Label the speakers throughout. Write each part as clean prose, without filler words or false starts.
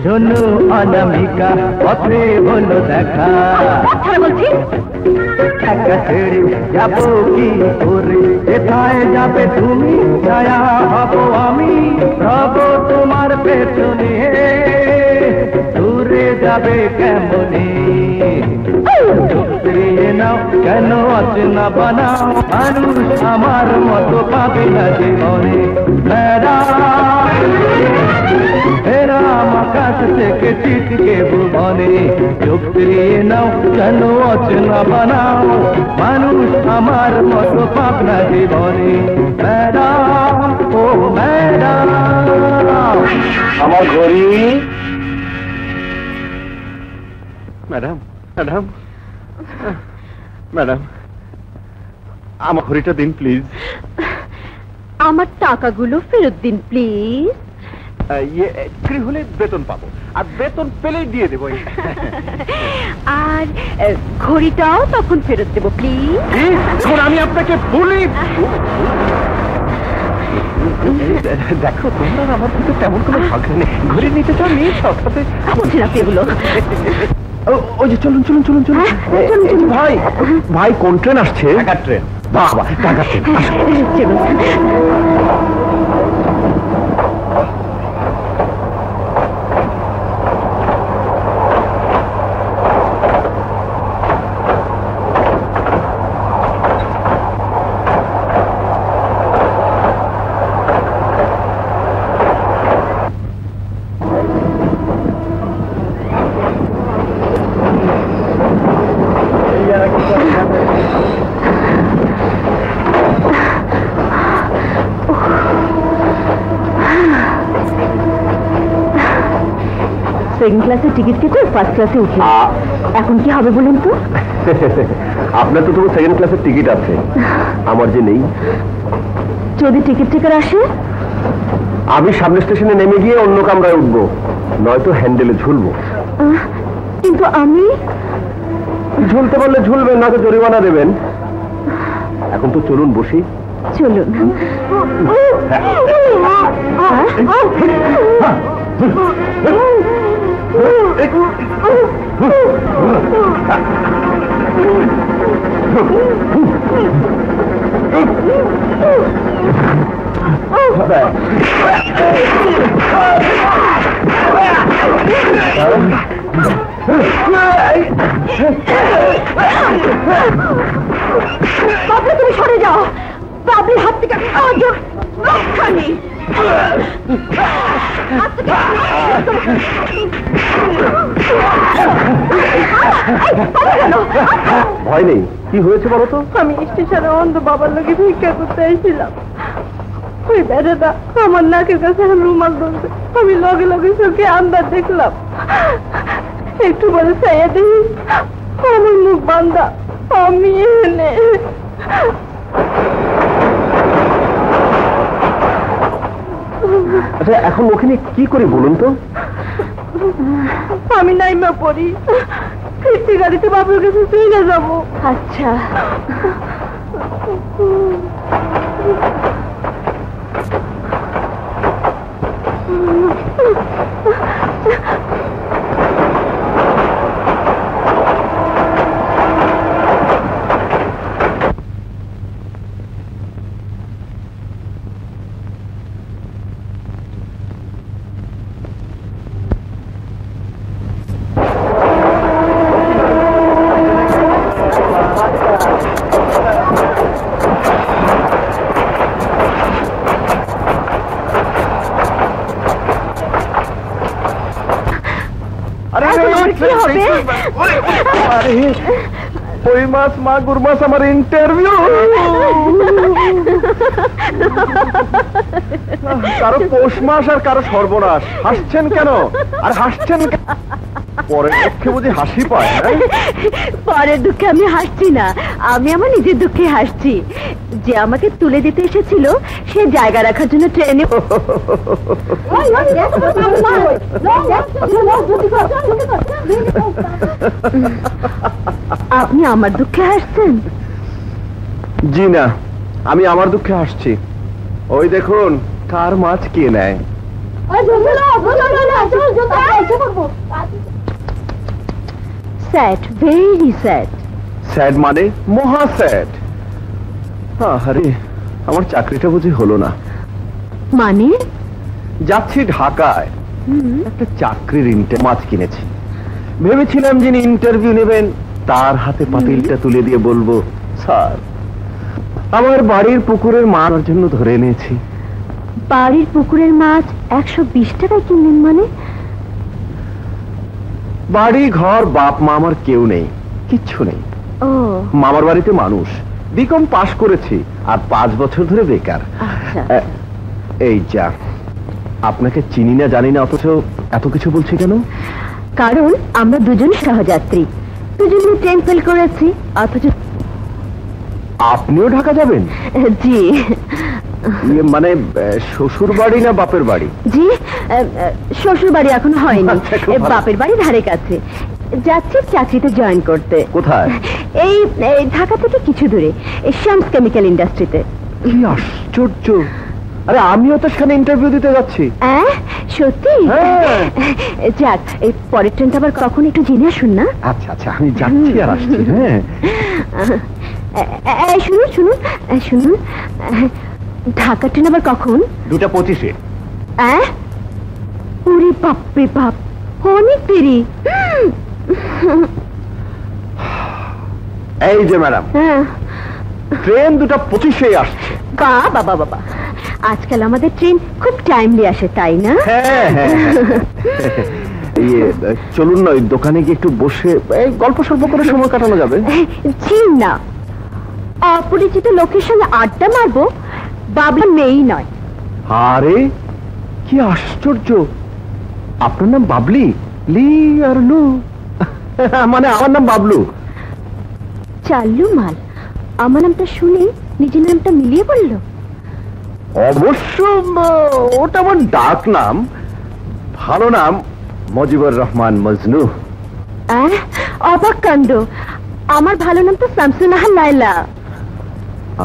Speaker 1: শোনো অনামিকা, পথে হলো দেখা, বলছি একা ছেড়ে যাবো কি করে? কোথায় যাবে তুমি, ছায়া হব আমি, রব তোমার পেছনে, দূরে যাবে কেমনে? ফিরিয়ে নাও, কেন অচেনা বানাও, মানুষ আমার মতো পাবে না জীবনে। এরাম আকাশ থেকে ছিটকে ভুবনে, চোখ ফিরিয়ে নাও, কেন অচেনা বানাও, মানুষ আমার মতো পাবে না জীবনে। ম্যাডাম, ও ম্যাডাম, আমার ঘড়ি। ম্যাডাম, ম্যাডাম, ম্যাডাম, আমার ঘড়িটা দিন প্লিজ।
Speaker 2: আমার টাকাগুলো ফেরত দিন প্লিজ।
Speaker 1: বিক্রি হলে বেতন পাবো, আর বেতন পেলেই দিয়ে দেবো।
Speaker 2: আর ঘড়িটাও তখন ফেরত দেবো প্লিজ।
Speaker 1: এখন আমি আপনাকে বলি, দেখো তোমরা আমার কিন্তু তেমন কোনো শখ নেই, ঘড়ি নিতে চাও নিয়ে শখ সাথে
Speaker 2: বলছি না এগুলো।
Speaker 1: ওই যে চলুন চলুন চলুন চলুন ভাই, ভাই কোন ট্রেন আসছে? ঢাকা ট্রেন। বাহ বাহ, ঢাকা ট্রেন।
Speaker 2: চলুন। সেকেন্ড ক্লাসে টিকিট কেটে ফার্স্ট ক্লাসে উঠি, এখন কি হবে বলুন তো?
Speaker 1: আপনার তো তবু সেকেন্ড ক্লাসের টিকিট আছে, আমার যে নেই।
Speaker 2: যদি টিকিট টিকার আসে,
Speaker 1: আমি সামনে স্টেশনে নেমে গিয়ে অন্য কামরায় উঠবো, নয়তো হ্যান্ডেলে ঝুলবো।
Speaker 2: কিন্তু আমি
Speaker 1: ঝুলতে পারলে ঝুলবেন, না তো জরিমানা দেবেন। এখন তো চলুন বসি।
Speaker 2: চলুন। বাবলু, তুমি সরে যাও। বাবলুর হাত থেকে রক্ষা নেই।
Speaker 1: ভয় নেই, কি হয়েছে বলো তো?
Speaker 2: আমি স্টেশনে অন্ধ বাবার লোকে ভিক্ষা করতে এসেছিলাম। ওই বেটাটা আমার নাকের কাছে রুমাল ধরছে, আমি লগে লগে চোখে আন্দাজ দেখলাম। একটু বলে চাইয়া দেখি আমার মুখ বান্ধা, আমি এনে।
Speaker 1: আচ্ছা, এখন ওখানে কি করি বলুন তো?
Speaker 2: আমি নাইমা পড়ি, ফিরতি গাড়িতে বাবুর কাছে চলে যাবো। আচ্ছা।
Speaker 1: কই মাছ, মাগুর মাছ, আমার ইন্টারভিউ। কারো পৌষ মাস আর কারো সর্বনাশ। হাসছেন কেন? আর হাসছেন পরের দুঃখে বুঝি হাসি পায়?
Speaker 2: পরের দুঃখে আমি হাসছি না, আমি আমার নিজের দুঃখে হাসছি। যে আমাকে তুলে দিতে এসেছিল সে জায়গা রাখার জন্য ট্রেনে আপনি আমার দুঃখে হাসছেন?
Speaker 1: জি না, আমি আমার দুঃখে হাসছি। ওই দেখুন কার মাছ কে নেয়।
Speaker 2: Sad, very sad.
Speaker 1: স্যাড মানে মহা স্যাড। আরে আমার চাকরিটা বুঝি হলো না।
Speaker 2: মানে?
Speaker 1: যাচ্ছি ঢাকায়, একটা চাকরির মাছ কিনেছি। ভেবেছিলাম যিনি ইন্টারভিউ নেবেন তার হাতে পাতিলটা তুলে দিয়ে বলবো, স্যার আমার বাড়ির পুকুরের মাছ জন্য ধরে এনেছি।
Speaker 2: বাড়ির পুকুরের মাছ 120 টাকায় কিনলেন মানে?
Speaker 1: বাড়ি ঘর বাপ মা আমার কেউ নেই, কিচ্ছু নেই।
Speaker 2: ও
Speaker 1: মামার বাড়িতে মানুষ, বিকম পাশ করেছি আর 5 বছর ধরে বেকার।
Speaker 2: আচ্ছা।
Speaker 1: এই যা, আপনাকে চিনি না জানি না অথচ এত কিছু বলছি কেন?
Speaker 2: কারণ আমরা দুজন সহযাত্রী, দুজনে ট্রেন ফেল করেছি, অথচ
Speaker 1: আপনিও ঢাকা যাবেন?
Speaker 2: জি
Speaker 1: মানে শ্বশুর বাড়ি না বাপের বাড়ি?
Speaker 2: জি, শ্বশুর বাড়ি এখন হয়নি,
Speaker 1: আচ্ছা, খুব ভালো।
Speaker 2: বাপের বাড়ি ধারে কাছে। যাচ্ছি চাকরিতে জয়েন করতে।
Speaker 1: কোথায়?
Speaker 2: এই ঢাকা থেকে কিছু দূরে, শামস কেমিক্যাল ইন্ডাস্ট্রিতে।
Speaker 1: কি আশ্চর্য! আরে আমিও তো সেখানে ইন্টারভিউ দিতে যাচ্ছি।
Speaker 2: সত্যি?
Speaker 1: হ্যাঁ।
Speaker 2: যাক, এই পরের ট্রেনটা আবার কখন একটু জেনে আসুন না।
Speaker 1: আচ্ছা আচ্ছা, আমি যাচ্ছি আর আসছি। হ্যাঁ
Speaker 2: শুনুন শুনুন শুনুন, ঢাকা ট্রেন আবার কখন?
Speaker 1: 2:25-এ।
Speaker 2: ওরে বাপরে বাপ, অনেক দেরি।
Speaker 1: এই যে ম্যাডাম, ট্রেন 2:25-এ আসছে।
Speaker 2: বাবা বাবা বাবা, আজকাল আমাদের ট্রেন খুব টাইমলি আসে, তাই না?
Speaker 1: হ্যাঁ হ্যাঁ। চলুন না, ওই দোকানে গিয়ে একটু বসে এই গল্প সল্প করে সময় কাটানো যাবে।
Speaker 2: জি না, অপরিচিত লোকের সঙ্গে আড্ডা মারবো বাবলা মেয়েই নয়।
Speaker 1: আরে কি আশ্চর্য! আপনার নাম বাবলি? লি আর লু? মানে আমার নাম বাবলু।
Speaker 2: চাল্লু মাল, আমার নামটা শুনে নিজের নামটা মিলিয়ে বললো।
Speaker 1: অবশ্য ওটা আমার ডাক নাম, ভালো নাম মজিবুর রহমান মজনু।
Speaker 2: অবাক কাণ্ড, আমার ভালো নাম তো শামসুন্নাহার লায়লা।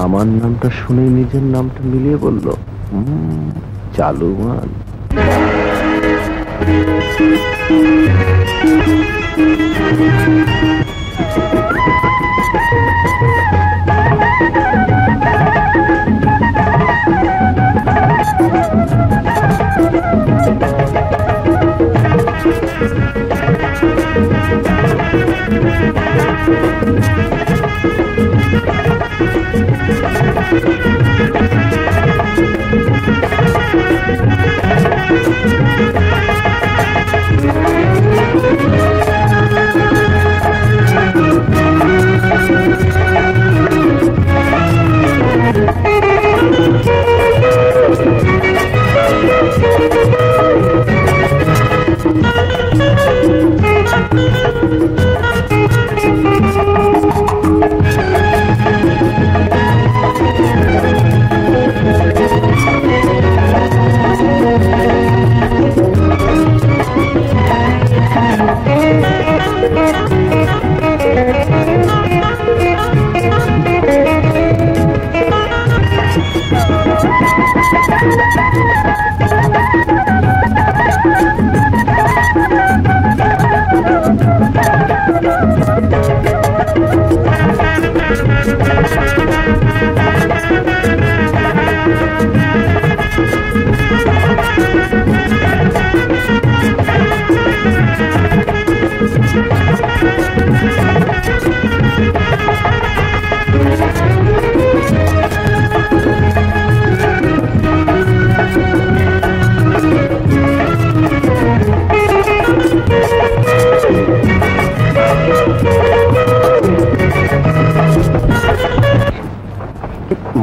Speaker 1: আমার নামটা শুনে নিজের নামটা মিলিয়ে বলল, চালু মান।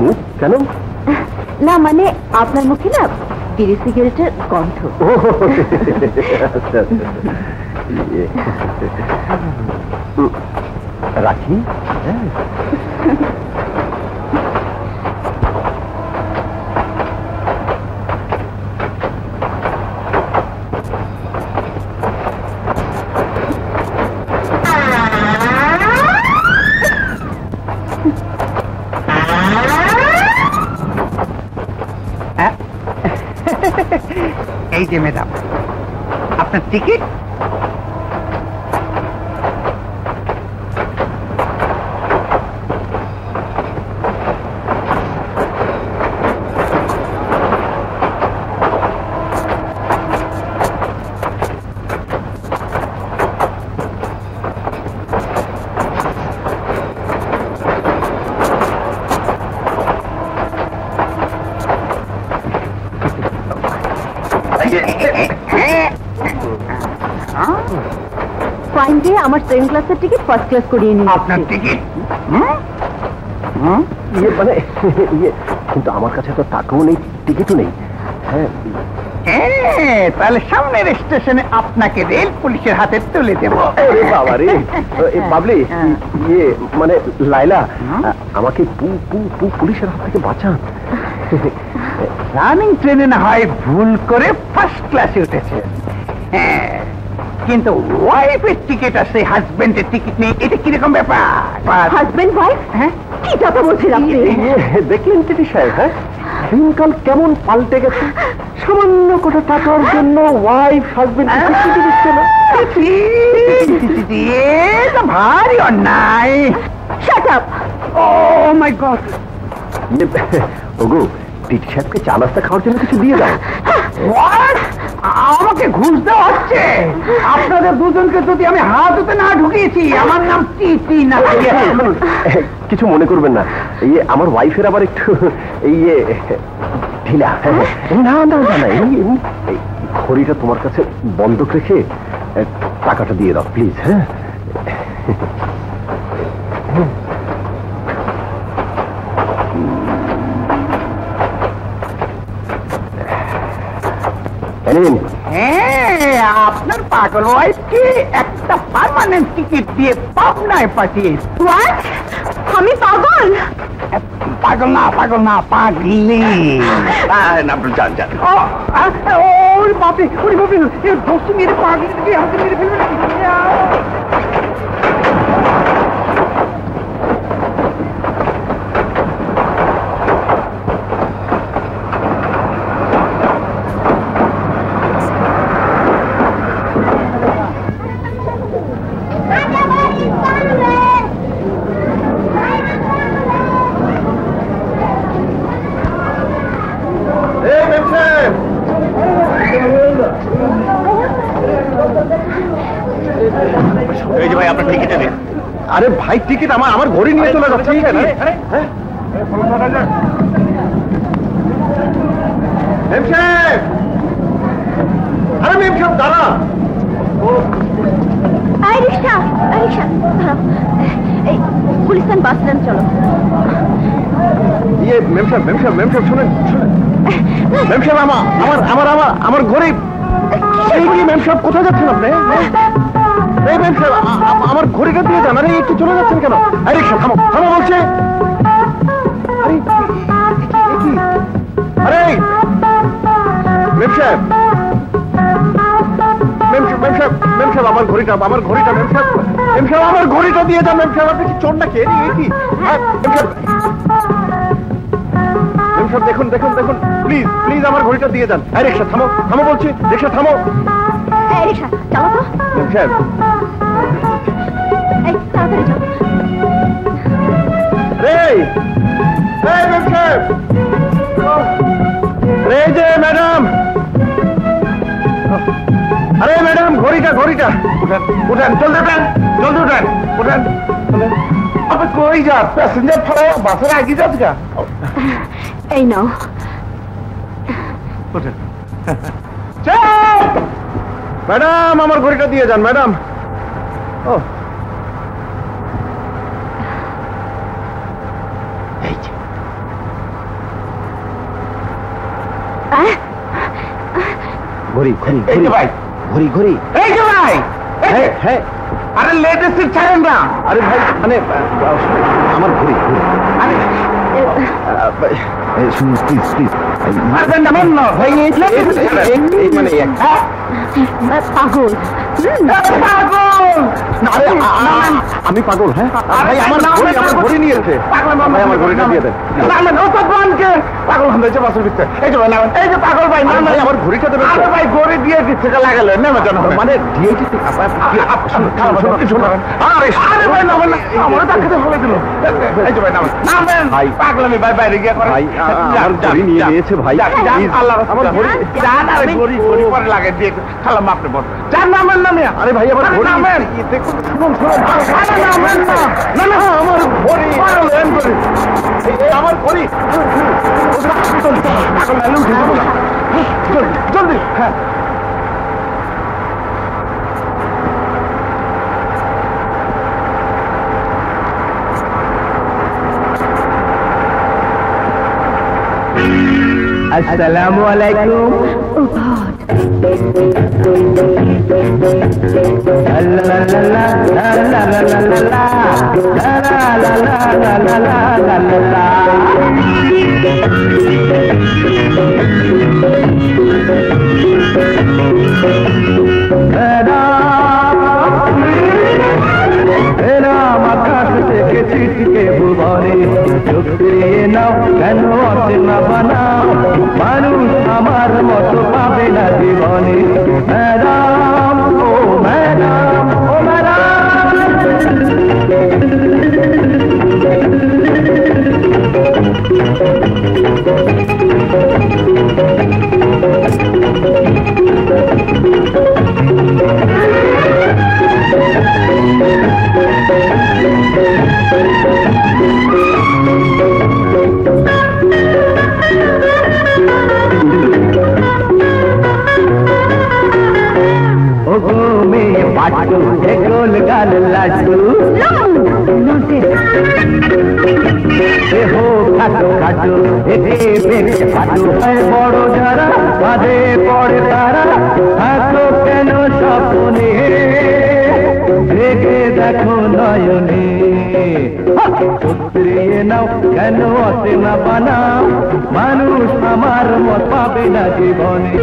Speaker 1: মুখ কেন?
Speaker 2: না মানে আপনার মুখে না বিড়ি সিগারেটের গন্ধ।
Speaker 1: আচ্ছা, রাখি।
Speaker 3: এই যে ম্যাডাম, আপনার টিকিট।
Speaker 2: ফাইন দিয়ে আমার সেকেন্ড ক্লাসের টিকিট ফার্স্ট ক্লাস করিয়ে নিয়ে
Speaker 3: আপনার টিকিট?
Speaker 1: মানে কিন্তু আমার কাছে তো টাকাও নেই, টিকিটও নেই। হ্যাঁ,
Speaker 3: তাহলে সামনের স্টেশনে আপনাকে রেল পুলিশের হাতে তুলে দেবো।
Speaker 1: বাবা রে, বাবলি, মানে লাইলা, আমাকে পুলিশের হাত থেকে বাঁচান।
Speaker 3: রানিং ট্রেনে না হয় ভুল করে ফার্স্ট ক্লাসে উঠেছে, কিন্তু ওয়াইফের টিকিট আছে, হাজবেন্ডের টিকিট নেই, এটা কিরকম ব্যাপার?
Speaker 2: Husband wife?
Speaker 3: হ্যাঁ,
Speaker 2: কি কথা বলছেন আপনি?
Speaker 1: দেখলেন টিটি সাহেব, হ্যাঁ দিনকাল কেমন পাল্টে গেছে। সামান্য কোটা টাকার জন্য ওয়াইফ হাজবেন্ড দিচ্ছে না।
Speaker 3: এটা ভারী অন্যায়।
Speaker 2: Shut up!
Speaker 3: Oh my God!
Speaker 1: ওগো, টিটি সাহেবকে চা নাস্তা খাওয়ার জন্য কিছু দিয়ে দাও।
Speaker 3: What? আমাকে ঘুষ দেওয়া হচ্ছে? আপনাদের দুজনকে যদি আমি হাততে না ঢুকিয়েছি, আমার নাম টিটি না।
Speaker 1: কিছু মনে করবেন না, আমার ওয়াইফের আবার একটু ঢিলা। না না না না, এই ঘড়িটা তোমার কাছে বন্ধক রেখে টাকাটা দিয়ে দাও প্লিজ। হ্যাঁ,
Speaker 3: আপনার পাগল ওয়াইফকে একটা পার্মানেন্ট টিকিট দিয়ে পাবনায় পাঠিয়ে।
Speaker 2: আমি পাগল?
Speaker 3: পাগল না, পাগল না, পাগলি।
Speaker 1: যান যান।
Speaker 3: ওরে বাপরে, ওরে বাপরে, দোস্ত মেরে পাগলি আমাকে মেরে ফেলবে নাকি?
Speaker 1: এই যে ভাই, আপনার টিকিট দিন। আরে ভাই, টিকিট আমার ঘড়ি নিয়ে চলে যাচ্ছে। আরে মেম সাহেব, দাঁড়া।
Speaker 2: রিক্সা, রিক্সা ধরো। এই গুলিস্তান বাস স্ট্যান্ড চলো।
Speaker 1: মেম সাহেব শুনেন। মেম সাহেব, আমার ঘড়ি। মেম সাহেব, কোথায় যাচ্ছেন আপনি? এই মেম সাহেব, আমার ঘড়িটা দিয়ে যান। আরে একটু চলে যাচ্ছেন কেন? আরে রিক্সা থামো, থামো বলছে। আরে মেম সাহেব, আমার ঘড়িটা, আমার ঘড়িটা দিয়ে যান। মেম সাহেব, আপনি কি চোর নাকি? কি মেম সাহেব, দেখুন প্লিজ আমার ঘড়িটা দিয়ে যান। আরে রিক্সা থামো বলছি, রিক্সা থামো।
Speaker 2: রিক্সা চালো তো।
Speaker 1: মেম সাহেব,
Speaker 2: এই তাড়াতাড়ি চলো।
Speaker 1: মেম সাহেব, যে ম্যাডাম, আরে ম্যাডাম, ঘড়িটা উঠেন, জলদি উঠেন। আপনি কই যান? প্যাসেঞ্জার ফাড়া বাসের আগে যাচ্ছে গা।
Speaker 2: এই নাও।
Speaker 1: ম্যাডাম, আমার ঘড়িটা দিয়ে যান ম্যাডাম। ও ঘড়ি ভাই, ঘড়ি।
Speaker 3: এই যে ভাই,
Speaker 1: হ্যাঁ,
Speaker 3: আরে লেটেস্ট ছাড়েন না।
Speaker 1: আরে ভাই, মানে আমার ঘড়ি। শুনুন প্লিজ। মানে
Speaker 2: পাগল।
Speaker 3: পাগল!
Speaker 1: আমি পাগল? হ্যাঁ ভাই, আমার ঘড়ি নিয়েছে। ভাই, আমার ঘড়িটা দিয়ে দেন।
Speaker 3: পাগল হয়েছে বাসের ভিতরে। এই যে ভাই নামেন, এই যে পাগল ভাই নামেন।
Speaker 1: ভাই, আমার ঘড়িটা দেবেন তো?
Speaker 3: আরে ভাই ঘড়ি দিয়ে দিচ্ছে লাগালে নেমে যান।
Speaker 1: মানে দিয়েছি তো।
Speaker 3: আরে ভাই নামেন না, আমারও তাকে ফেলে দিল। এই যে ভাই নামেন, নামেন
Speaker 1: ভাই।
Speaker 3: পাগলামি ভাই বাইরে গিয়ে করে।
Speaker 1: ভাই, আমার ঘড়ি নিয়ে নিয়েছে ভাই। Please,
Speaker 3: আল্লাহ
Speaker 1: আমার ঘড়ি।
Speaker 3: জান, আরে ঘড়ি পরে লাগে দিয়ে খালাম আপনি বল। জান নামেন না মিয়া।
Speaker 1: আরে ভাই, আমার ঘড়ি।
Speaker 3: নামেন।
Speaker 1: দেখুন, শুনুন।
Speaker 3: আরে নামেন না। না না আমার ঘড়ি। পাগলেন ঘড়ি।
Speaker 1: আমার ঘড়ি।
Speaker 3: জলদি হ্যাঁ।
Speaker 4: আসসালামু আলাইকুম। আকাশ থেকে ছিটকে ভুবনে চোখ ফিরিয়ে নাও, কেন অচেনা বানাও, মানুষ আমার মতো পাবে না জীবনে। ম্যাডাম ও ম্যাডাম ও পাট্টু গোল গাল লাড্ডু হো খাটো খাটো একে বেশ খাটো হয় বড় যারা বাঁধে পড়ে তারা থাকো কেন স্বপ্নে দেখে দেখো নয়নে সত্রিয়ে নাও, কেন অচেনা বানাও, মানুষ আমার মত পাবে না জীবনে।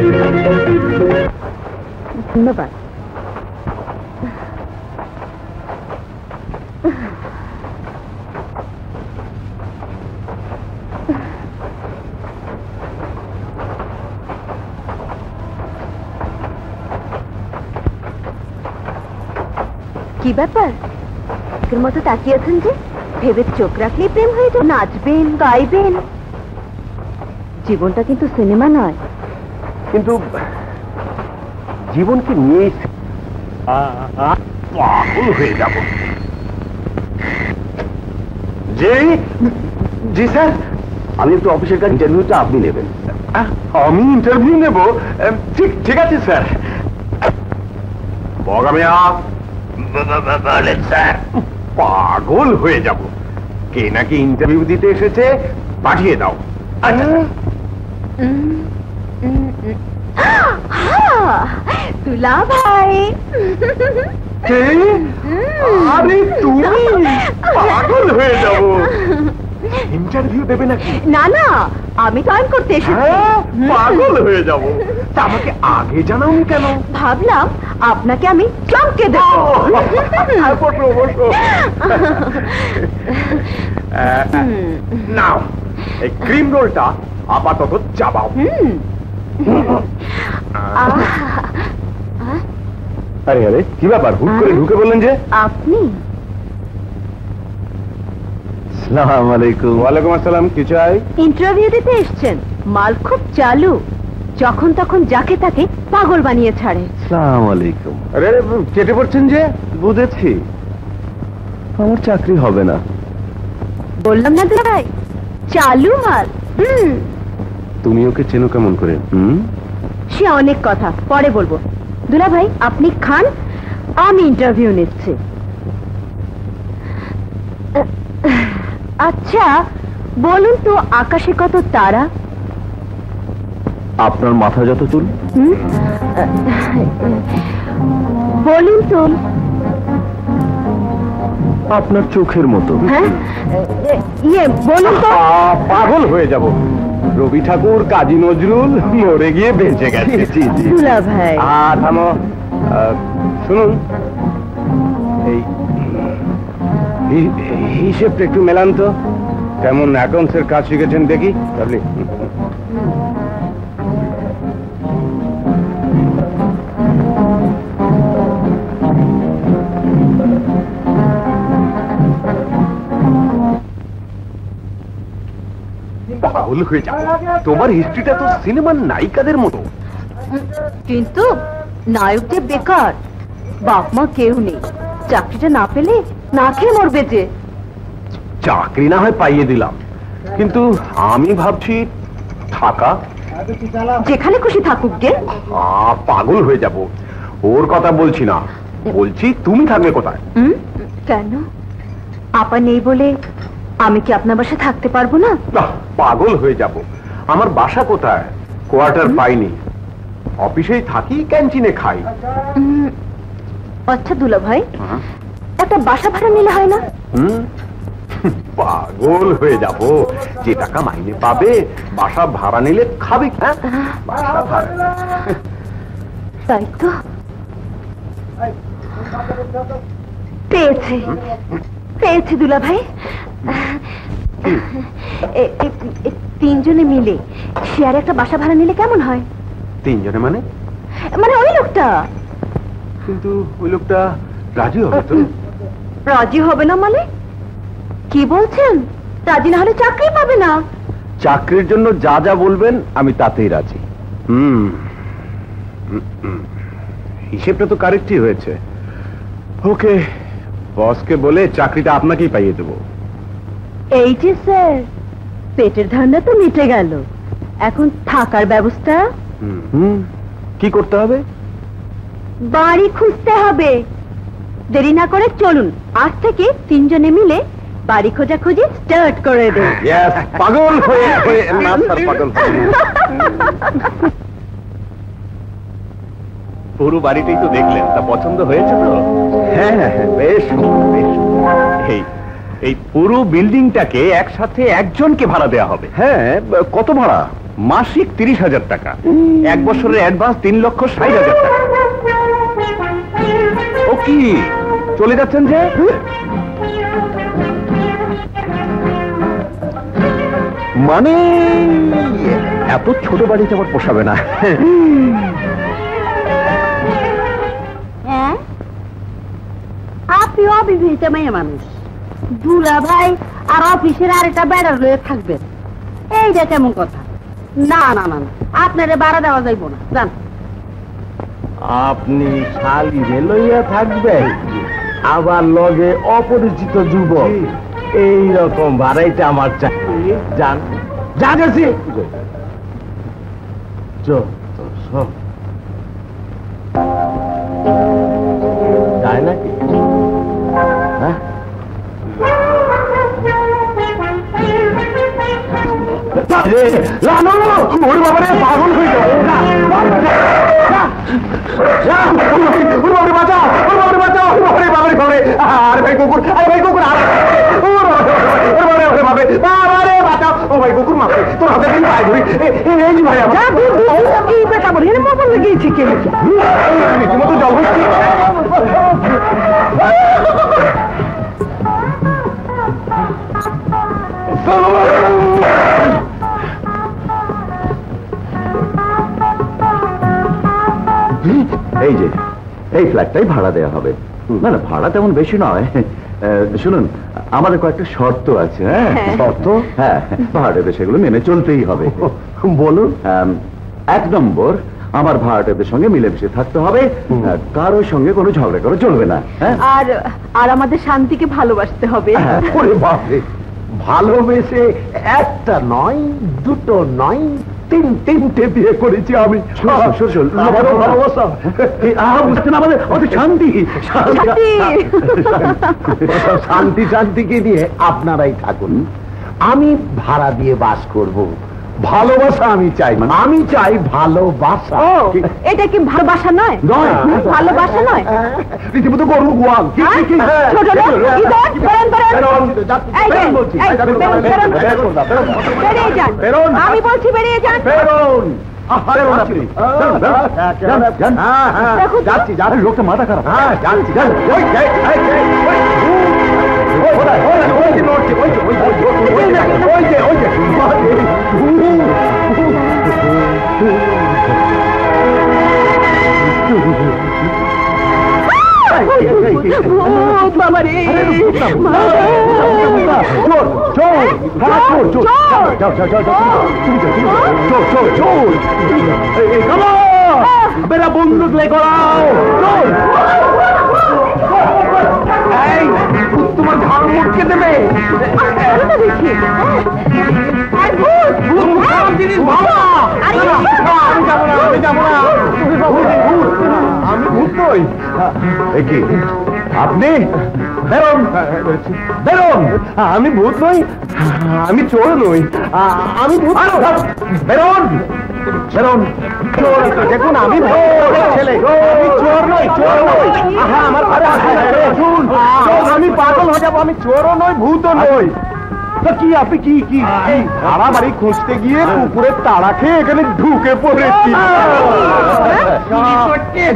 Speaker 2: ধন্যবাদ। কি ব্যাপার এর মতো তাকিয়েছেন যে? ভেবে চোখ রাখলেই প্রেম হয়ে যায়? নাচবেন, গাইবেন। জীবনটা কিন্তু সিনেমা নয়।
Speaker 1: কিন্তু জীবনকে নিয়ে পাগল হয়ে যাব। জি স্যার, আমি একটু অফিসের কাছে, ইন্টারভিউটা আপনি নেবেন। আমি ইন্টারভিউ নেব? ঠিক আছে স্যার। বলেন স্যার। পাগল হয়ে যাব। কে নাকি ইন্টারভিউ দিতে এসেছে, পাঠিয়ে দাও। আচ্ছা
Speaker 2: তুলা ভাই।
Speaker 1: আরে তুমি? পাগল হয়ে যাব। ইন্টারভিউ দেবে নাকি?
Speaker 2: না না, আমি জয়েন করতে এসেছি।
Speaker 1: পাগল হয়ে যাব। তা আমাকে আগে জানাওনি কেন?
Speaker 2: ভাবলাম আপনাকে আমি চমকে দেব।
Speaker 1: বসো বসো। নাও, এই ক্রিম রোলটা আপাতত চাবাও। আরে আরে, কি ব্যাপার, হুট করে ঢুকে বললেন যে?
Speaker 2: আপনি?
Speaker 1: আসসালামু আলাইকুম। ওয়ালাইকুম আসসালাম। কি চাই?
Speaker 2: ইন্টারভিউ দিতে এসছেন? মাল খুব চালু, যখন তখন যাকে তাকে পাগল বানিয়ে ছাড়ে।
Speaker 1: আসসালামু আলাইকুম। আরে কেটে পড়ছেন যে? বুঝেছি, আমার চাকরি হবে না।
Speaker 2: বললাম না দুলা ভাই, চালু মাল।
Speaker 1: তুমি ওকে চেনো কেমন করে?
Speaker 2: সে অনেক কথা, পরে বলবো। দুলা ভাই আপনি খান, আমি ইন্টারভিউ নিচ্ছি। আচ্ছা বলুন তো, আকাশে কত তারা?
Speaker 1: আপনার মাথা যত চুল।
Speaker 2: বলুন তো।
Speaker 1: আপনার চোখের মতো।
Speaker 2: হ্যাঁ, ইয়ে বলুন তো।
Speaker 1: পাগল হয়ে যাব। রবি ঠাকুর, কাজী নজরুল মরে গিয়ে বেঁচে গেছে। জি জি।
Speaker 2: দুলা ভাই
Speaker 1: থামো। শুনুন, এই হিসেবটা একটু মেলান তো, কেমন অ্যাকাউন্টসের কাজ শিখেছেন দেখি। তাহলে পাগল হয়ে যাবো, তোমার হিস্ট্রিটা তো সিনেমার নায়িকাদের মতো।
Speaker 2: কিন্তু নায়ক যে বেকার, বাপ মা কেউ নেই, চাকরিটা না পেলে না খেয়ে মরবে যে।
Speaker 1: চাকরি না হয় পাইয়ে দিলাম, কিন্তু আমি ভাবছি থাকা।
Speaker 2: যেখানে খুশি থাকুক গে।
Speaker 1: পাগল হয়ে যাব, ওর কথা বলছি না, বলছি তুমি থাকবে কোথায়?
Speaker 2: কেন, আপা নেই বলে আমি কি আপনার বাসায় থাকতে পারবো না?
Speaker 1: পাগল হয়ে যাব, আমার বাসা কোথায়? কোয়ার্টার পাইনি, অফিসেই থাকি, ক্যান্টিনে খাই।
Speaker 2: আচ্ছা দুলা ভাই, একটা বাসা ভাড়া নিলে হয় না?
Speaker 1: পাগল হয়ে যাব, যে টাকা মাইনে পাবে বাসা ভাড়া নিলে খাবে। বাসা ভাড়া
Speaker 2: তাই তো। পেয়েছি পেয়েছি দুলা ভাই, তিনজনে মিলে শেয়ারে একটা বাসা ভাড়া নিলে কেমন হয়?
Speaker 1: তিনজনে মানে?
Speaker 2: মানে ওই লোকটা।
Speaker 1: কিন্তু ওই লোকটা রাজি হবে তো?
Speaker 2: রাজি হবে না মানে? কি বলছেন? রাজি না হলে চাকরি পাবে না।
Speaker 1: চাকরির জন্য যা যা বলবেন আমি তাতেই রাজি। হিসেবটা তো কারেক্টই হয়েছে। ওকে, বসকে বলে চাকরিটা আপনাকেই পাইয়ে দেবো।
Speaker 2: এই যে স্যার, পেটের ধান্দা তো মিটে গেল, এখন থাকার ব্যবস্থা।
Speaker 1: কি করতে হবে?
Speaker 2: বাড়ি খুঁজতে হবে। দেরি না করে চলুন, আজ থেকে তিনজনে মিলে বাড়ি খোঁজাখুঁজি স্টার্ট করে দেব।
Speaker 1: পাগল হয়ে না স্যার, পাগল পুরো বাড়িটাই তো দেখলেন, তা পছন্দ হয়েছে তো? হ্যাঁ বেশ বেশ। এই পুরো বিল্ডিংটাকে একসাথে একজনকে ভাড়া দেওয়া হবে। হ্যাঁ, কত ভাড়া? মাসিক 30,000 টাকা, 1 বছরের অ্যাডভান্স 3,60,000 টাকা। ও কি চলে যাচ্ছেন যে? মানে এত ছোট বাড়িতে আমার পোষাবে না।
Speaker 2: আপনি অবিবাহিত মেয়ে মানুষ, দুলা ভাই আর অফিসের আরেকটা বেড়ার হয়ে থাকবেন, এইটা কেমন কথা? না না না, আপনারে ভাড়া দেওয়া যাইব না, জান।
Speaker 4: আপনি শালিরে লইয়া থাকবেন, আবার লগে অপরিচিত যুবক, এইরকম ভাড়াইটা আমার চাই। যান যা গেছি যায় নাকি? হ্যাঁ, পাগল হয়ে রীতিমতো জল হচ্ছে।
Speaker 1: এই যে এই ফ্ল্যাটটাই ভাড়া দেওয়া হবে। না না, ভাড়া তেমন বেশি নয়। শুনুন, আমাদের কয়েকটা শর্ত আছে। হ্যাঁ, শর্ত? হ্যাঁ, ভাড়াটে সেগুলো মেনে চলতেই হবে। বলুন। 1 নম্বর, আমার ভাড়াটেদের সঙ্গে মিলেমিশে থাকতে হবে, কারোর সঙ্গে কোনো ঝগড়া করা চলবে না।
Speaker 2: আর আর আমাদের শান্তিকে ভালোবাসতে হবে।
Speaker 1: ওরে বাপরে, ভালোবেসে একটা নয়, দুটো নয়, তিনটে বিয়ে করেছি আমি। ভালোবাসা বুঝতে না, আমাদের অত শান্তি শান্তি শান্তিকে দিয়ে আপনারাই থাকুন, আমি ভাড়া দিয়ে বাস করব। ভালোবাসা আমি চাই, আমি চাই ভালোবাসা।
Speaker 2: এটা কি ভালোবাসা নয়? ভালোবাসা নয়,
Speaker 1: রীতিমতো গরু গোয়াল।
Speaker 2: আমি বলছি বেরিয়ে যান।
Speaker 1: যাচ্ছি, লোকটা মাথা খারাপ। হ্যাঁ, যাচ্ছি। मेरा बंदूक ले कराओ তোমার ঘর মুটকে দেবে আমি ভূত নই আপনি বেরোন বেরোন আমি ভূত নই আমি চোর নই আমি ভূত বেরোন বেরোন দেখুন আমি ছেলে আমি চোর নই আমার আমি পাগল হয়ে যাবো আমি চোরও নই ভূতও নই কি আপনি কি কি সারা বাড়ি খুঁজতে গিয়ে কুকুরের তাড়া খেয়ে এখানে ঢুকে পড়েছি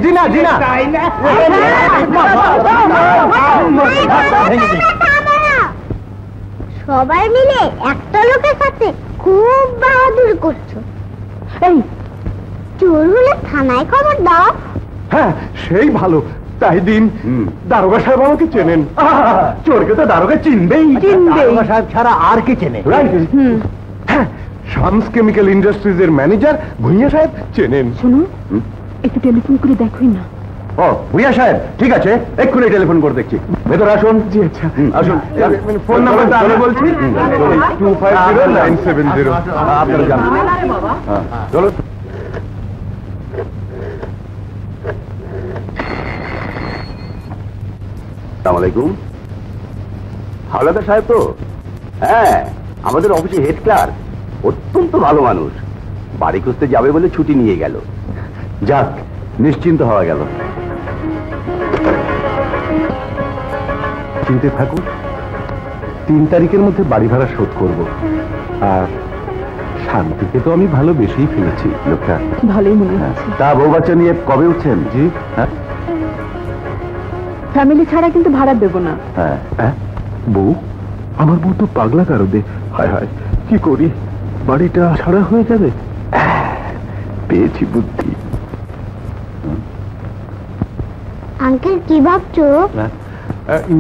Speaker 1: জিনা জিনা
Speaker 5: সবাই মিলে একটা লোকের সাথে খুব বাহাদুরি করছো। এই চোর হলে থানায় খবর দাও।
Speaker 1: হ্যাঁ সেই ভালো তাই দিন দারোগা সাহেব আমাকে চেনেন চোরকে তো দারোগা চিনবেই দারোগা সাহেব ছাড়া আর কে চেনে হ্যাঁ শামস কেমিক্যাল ইন্ডাস্ট্রিজ এর ম্যানেজার ভুঁইয়া সাহেব চেনেন
Speaker 2: শোনো একটু টেলিফোন করে দেখোই না।
Speaker 1: ও ভুঁইয়া সাহেব ঠিক আছে এক্ষুনি টেলিফোন করে দেখছি ভেতরে আসুন জি আচ্ছা আসুন ফোন নাম্বারটা আমি বলছি 250970 আপনারা জানেন হ্যাঁ চলো আসসালামু হাওলাদার সাহেব তো হ্যাঁ আমাদের অফিসে হেড ক্লার্ক অত্যন্ত ভালো মানুষ বাড়ি খুঁজতে যাবে বলে ছুটি নিয়ে গেল যাক নিশ্চিন্ত হওয়া গেল চিন্তে থাকুন 3 তারিখের মধ্যে বাড়ি ভাড়া শোধ করব আর শান্তিকে তো আমি ভালোবেসেই ফেলেছি লোকটা
Speaker 2: ভালোই মনে হচ্ছে।
Speaker 1: তা বউ বাচ্চা নিয়ে কবে উঠছেন জি হ্যাঁ
Speaker 2: ফ্যামিলি ছাড়া কিন্তু ভাড়া দেবো না।
Speaker 1: হ্যাঁ হ্যাঁ বউ আমার বউ তো পাগলা কারদে হায় হায় কি করি বাড়িটা ছাড়া হয়ে যাবে পেয়েছি বুদ্ধি
Speaker 5: আঙ্কেল কি ভাবছো?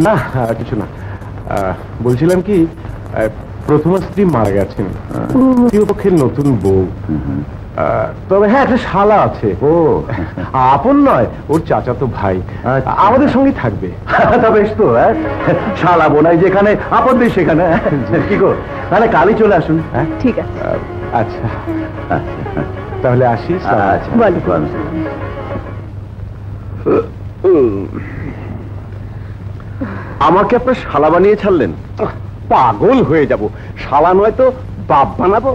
Speaker 1: না কিছু না বলছিলাম কি প্রথম স্ত্রী মারা গেছেন দ্বিতীয় পক্ষের নতুন বউ তবে হ্যাঁ একটা শালা আছে ও আপন নয় ওর চাচাতো ভাই আমাদের সঙ্গে থাকবে তবে তো শালা বোনাই যেখানে আপনদের সেখানে কি গো তাহলে কালই চলে আসুন
Speaker 2: ঠিক আছে
Speaker 1: আচ্ছা তাহলে আসিস আমাকে আপনার শালা বানিয়ে ছাড়লেন পাগল হয়ে যাব শালা নয় তো বাপ বানাবো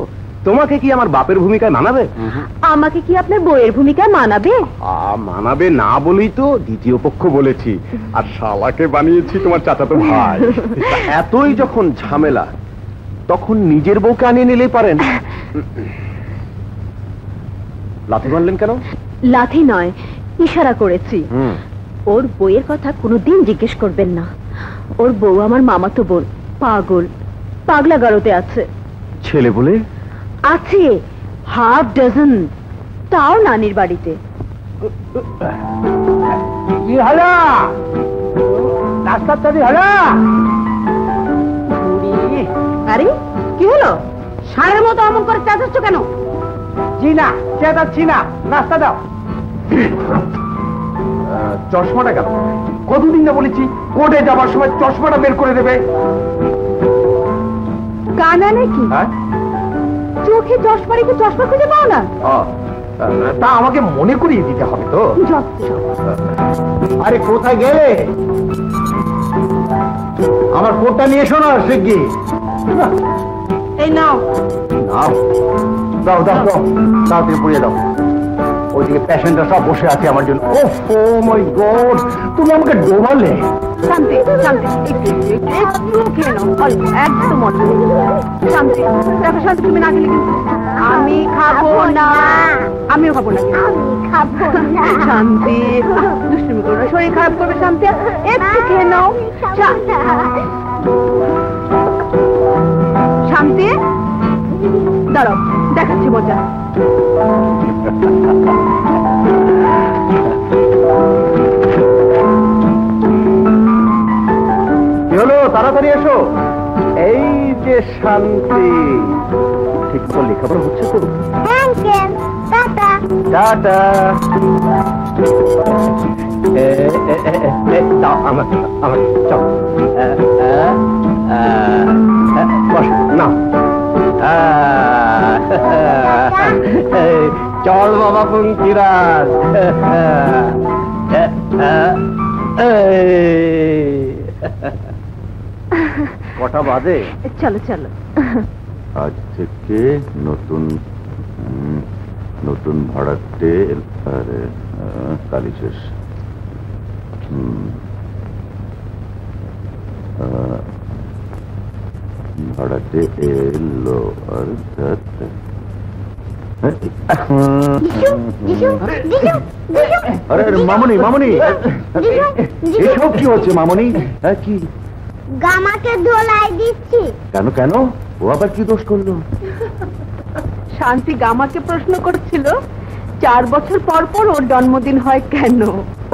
Speaker 1: তোমাকে কি আমার বাপের ভূমিকায় মানাবে
Speaker 2: আমাকে কি আপনার বইয়ের ভূমিকায় মানাবে?
Speaker 1: মানাবে না বলেই তো দ্বিতীয় পক্ষ বলেছি আর শালাকে বানিয়েছি তোমার চাচাতো ভাই এতই যখন ঝামেলা তখন নিজের বউকে আনিয়ে নিলেই পারেন লাথি মারলেন কেন?
Speaker 2: লাথি নয় ইশারা করেছি ওর বইয়ের কথা কোনোদিন জিজ্ঞেস করবেন না ওর বউ আমার মামাতো বোন পাগল পাগলা গারোতে আছে
Speaker 1: ছেলে বলে
Speaker 2: আছে হাফ ডজন তাও নানির বাড়িতে
Speaker 3: কি হলো রাস্তার তৈরি হলো
Speaker 2: আরে কি হলো ষাঁড়ের মতো অমন করে চেঁচাচ্ছ কেন?
Speaker 3: জি না চেঁচাচ্ছি না নাস্তা দাও
Speaker 1: চশমাটা গেল
Speaker 3: কতদিন না বলেছি কোর্টে যাবার সময় চশমাটা বের করে দেবে
Speaker 2: কানা নাকি চোখে চশমা রেখে চশমা খুঁজে পাও না
Speaker 3: তা আমাকে মনে করিয়ে দিতে হবে তো আরে কোথায় গেলে আমার কোটটা নিয়ে এসো না শিগগি
Speaker 2: এই নাও
Speaker 3: দাও দাও দাও দাও দিয়ে পুড়িয়ে দাও ওইদিকে পেশেন্টরা সব বসে আছে আমার জন্য ও মাই গড তুমি আমাকে ডোবালে
Speaker 2: শান্তি শান্তি একটু খেয়ে নাও অল্প একদম অল্প শান্তি দেখো শান্তি তুমি না গেলে কিন্তু আমি খাবো না আমিও খাবো না শান্তি দুষ্টুমি করো না শরীর খারাপ করবে শান্তি একটু খেয়ে নাও শান্তি, দাঁড়াও, দেখাচ্ছি মজা।
Speaker 1: কি হলো, তাড়াতাড়ি এসো। এই যে শান্তি, ঠিক মতো লেখাপড়া হচ্ছে তো?
Speaker 5: টাটা।
Speaker 1: টাটা। দাও আমার চল বস না। চল বাবা পঙ্কিরাজ। কটা বাজে?
Speaker 2: চলো চলো।
Speaker 3: আজ থেকে নতুন ভাড়াটে কালি শেষ। ভাড়াটে এলো অর্থাৎ আরে মামনি মামনি, এসব কি হচ্ছে মামনি? হ্যাঁ কি?
Speaker 5: গামাকে ধোলাই দিচ্ছি।
Speaker 3: কেন কেন, ও আবার কি দোষ করলো?
Speaker 2: শান্তি গামাকে প্রশ্ন করছিল 4 বছর পর পর ওর জন্মদিন হয় কেন।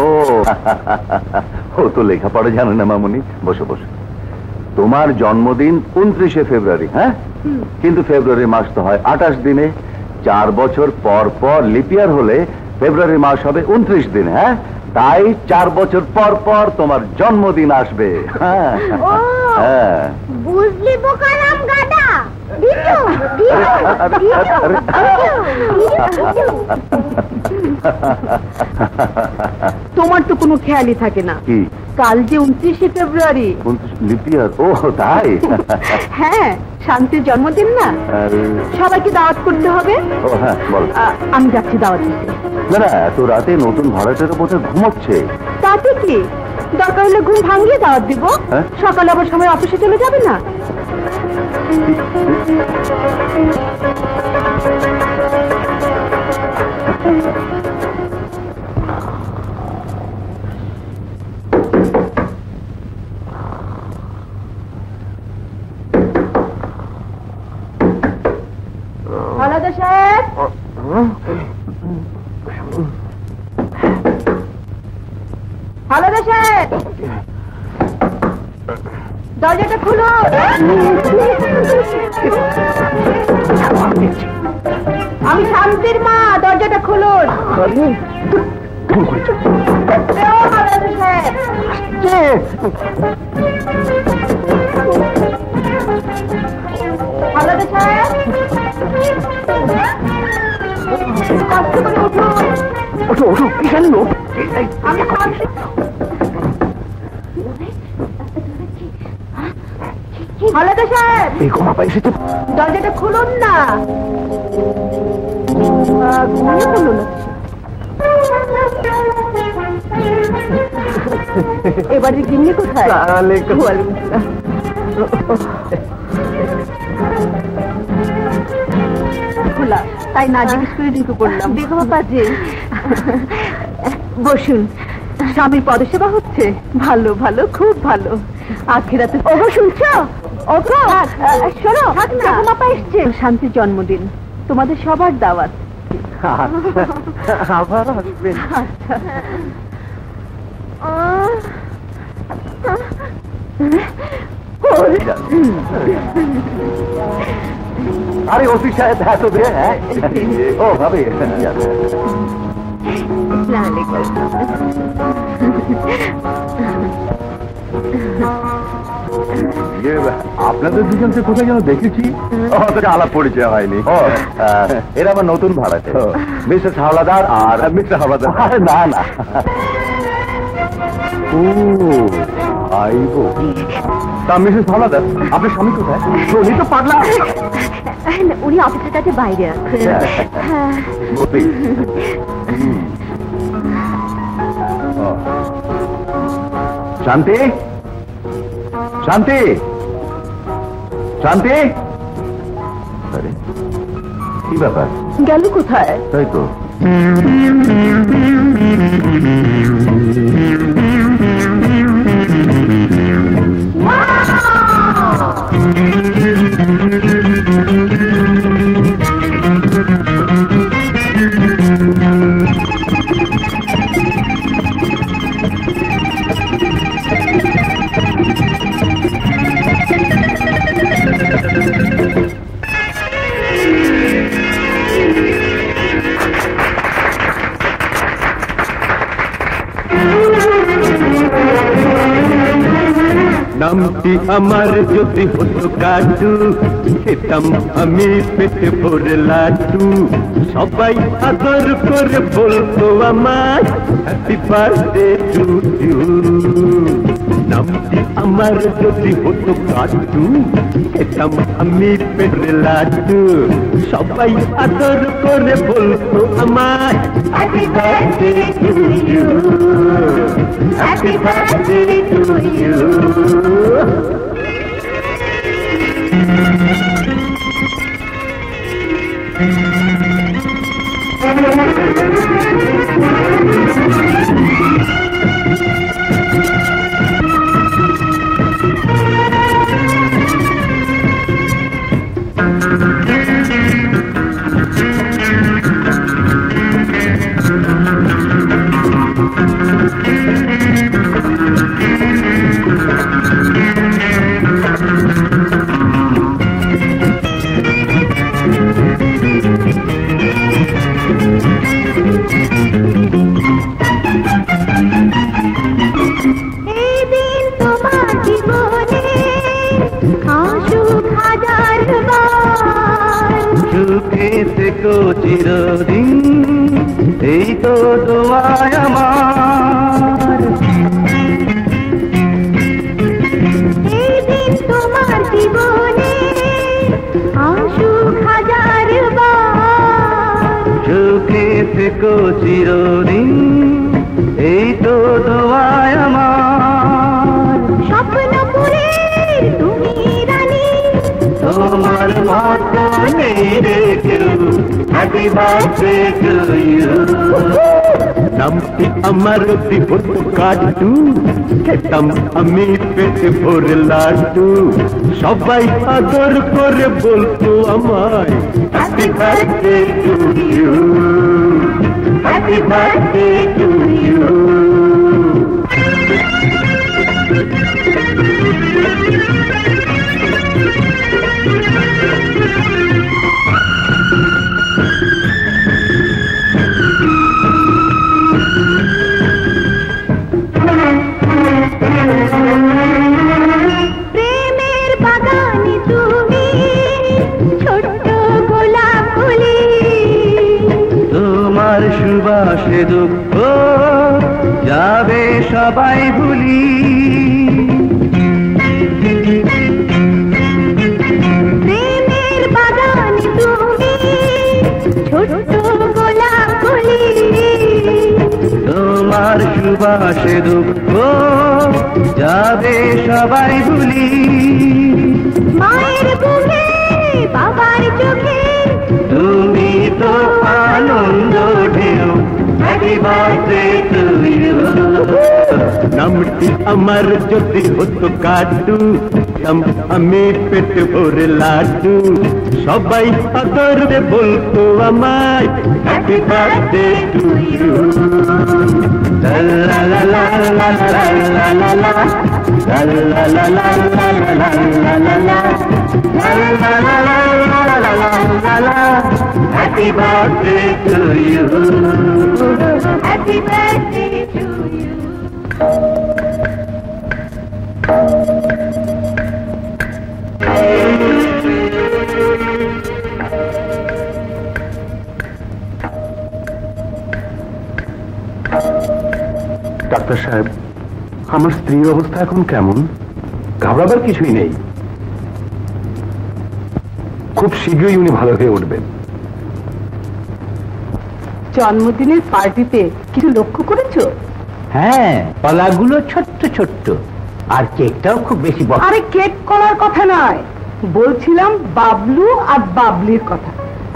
Speaker 3: ও তো লেখাপড়া জানে না মামনি। বসো বসো। তোমার জন্মদিন 29শে ফেব্রুয়ারি, হ্যাঁ? কিন্তু ফেব্রুয়ারি মাস তো হয় 28 দিনে। 4 বছর পর পর লিপিয়ার হলে ফেব্রুয়ারি মাস হবে 29 দিন, হ্যাঁ? তাই 4 বছর পর পর তোমার জন্মদিন আসবে। হ্যাঁ হ্যাঁ,
Speaker 5: বুঝলি বোকারাম গাদা।
Speaker 2: তোমার তো কোনো খেয়ালই থাকে না।
Speaker 3: কি?
Speaker 2: কাল যে 29শে ফেব্রুয়ারি।
Speaker 3: লিপিয়ার? ও তাই?
Speaker 2: হ্যাঁ, শান্তির জন্মদিন না, সবাইকে দাওয়াত করতে হবে।
Speaker 3: ও হ্যাঁ, বল।
Speaker 2: আমি যাচ্ছি দাওয়াত দিতে।
Speaker 3: না না, এত রাতে নতুন ভাড়াটের বোধহয় ঘুমোচ্ছে।
Speaker 2: তাতে কি, দরকার হলে ঘুম ভাঙিয়ে দাওয়াত দিব।
Speaker 3: হ্যাঁ?
Speaker 2: সকালে আবার সবাই অফিসে চলে যাবে না। আলাদা সাহেব, আলাদা সাহেব, দরজাটা খুলো। আমি শান্তির মা, দরজাটা খুলুন। আলাদা সাহেব, আলাদা সাহেব, কষ্ট করে উঠুন।
Speaker 1: ওঠো ওঠো, কিসের লোক?
Speaker 2: আমি শান্তি। আলাদা সাহেব,
Speaker 1: এই গোমাপা এসেছে।
Speaker 2: দরজাটা খুলুন না। ঘুমিয়ে খুলুন। এবারে গিন্নি কোথায়? খোলা, তাই না জিজ্ঞেস করে ঢুকে পড়লাম। দেখো বাজে। বসুন। স্বামীর পদসেবা হচ্ছে? ভালো ভালো, খুব ভালো। আখিরাতে ওগো শুনছো? ওগো শোনো, মাপা এসছে। শান্তির জন্মদিন, তোমাদের সবার দাওয়াত।
Speaker 1: আবার আসবেন।
Speaker 3: আরে অফিস সাহেব, হ্যাঁ তো হ্যাঁ। ও ভাবি, আপনাদের দুজনকে কোথায় যেন দেখেছি। আলাপ পরিচয় হয়নি। ও এরা আমার নতুন ভাড়াটে, মিস্টার হাওলাদার আর মিস্টার হাওলাদার। না না, ও আইবো। তা মিসেস হাওলাদার, আপনার স্বামী কোথায়? উনি তো পাগলা।
Speaker 2: উনি অফিসের কাছে বাইরে আছে।
Speaker 3: শান্তি, শান্তি, শান্তি। আরে কি ব্যাপার?
Speaker 2: গেল কোথায়?
Speaker 3: তাই তো।
Speaker 4: নামটি আমার যদি হতো কাটু, খেতাম আমি পেটে ভরে লাড্ডু। সবাই আদর করে বলতো আমার হ্যাপি বার্থডে টু ইউ। নামটি আমার যদি হতো কাটু, খেতাম আমি পেটে লাড্ডু। সবাই আদর করে বলতো আমার happy birthday to you, happy birthday to you. সুখে থেকো চিরদিন, এই তো দোয়ায় আমার।
Speaker 5: এই দিন তোমার জীবনে আসুক হাজার বার।
Speaker 4: সুখে থেকো চিরদিন, এই তো দোয়ায় আমার।
Speaker 5: স্বপ্ন পুরে তুমি রানী,
Speaker 4: তোমার মতো নেই রে কেউ, হ্যাপি বার্থডে টু ইউ। নামটি আমার বিপদ কাটু, খেতাম আমি পেটে ভরে লাড্ডু। সবাই আদর করে বলতো আমায় happy birthday to you, happy birthday to you.
Speaker 5: প্রেমের বাগানে তুমি ছোট্ট গোলাপ ফুলি।
Speaker 4: তোমার সুবাসে দুঃখ যাবে সবাই ভুলি।
Speaker 5: প্রেমের বাগানে তুমি ছোট্ট গোলাপ ফুলি।
Speaker 4: তোমার সুবাসে দুঃখ যাবে সবাই ভুলি।
Speaker 5: মায়ের বুকে বাবার চোখে
Speaker 4: তুমি তো আনন্দ ঢেউ, হ্যাপি বার্থডে টু ইউ। নামটি আমার যদি হতো কাটু, আমি পেটে ভরে লাড্ডু। সবাই আদর বলতো আমায় হ্যাপি বার্থডে টু ইউ। লা লা লা লা লা লা লা লা লা, লা লা লা লা লা লা লা লা লা, লা লা লা লা লা লা লা। Happy birthday to you.
Speaker 5: Happy birthday to you.
Speaker 1: Doctor সাহেব, আমার স্ত্রীর অবস্থা এখন কেমন? ঘাবড়াবার কিছুই নেই, খুব শীঘ্রই উনি ভালো হয়ে উঠবেন।
Speaker 2: জন্মদিনের পার্টিতে কিছু লক্ষ্য করেছো?
Speaker 6: হ্যাঁ, কলাগুলো ছোট্ট ছোট্ট, আর কেকটাও খুব বেশি বড়।
Speaker 2: আরে কেক করার কথা নয়, বলছিলাম বাবলু আর বাবলির কথা।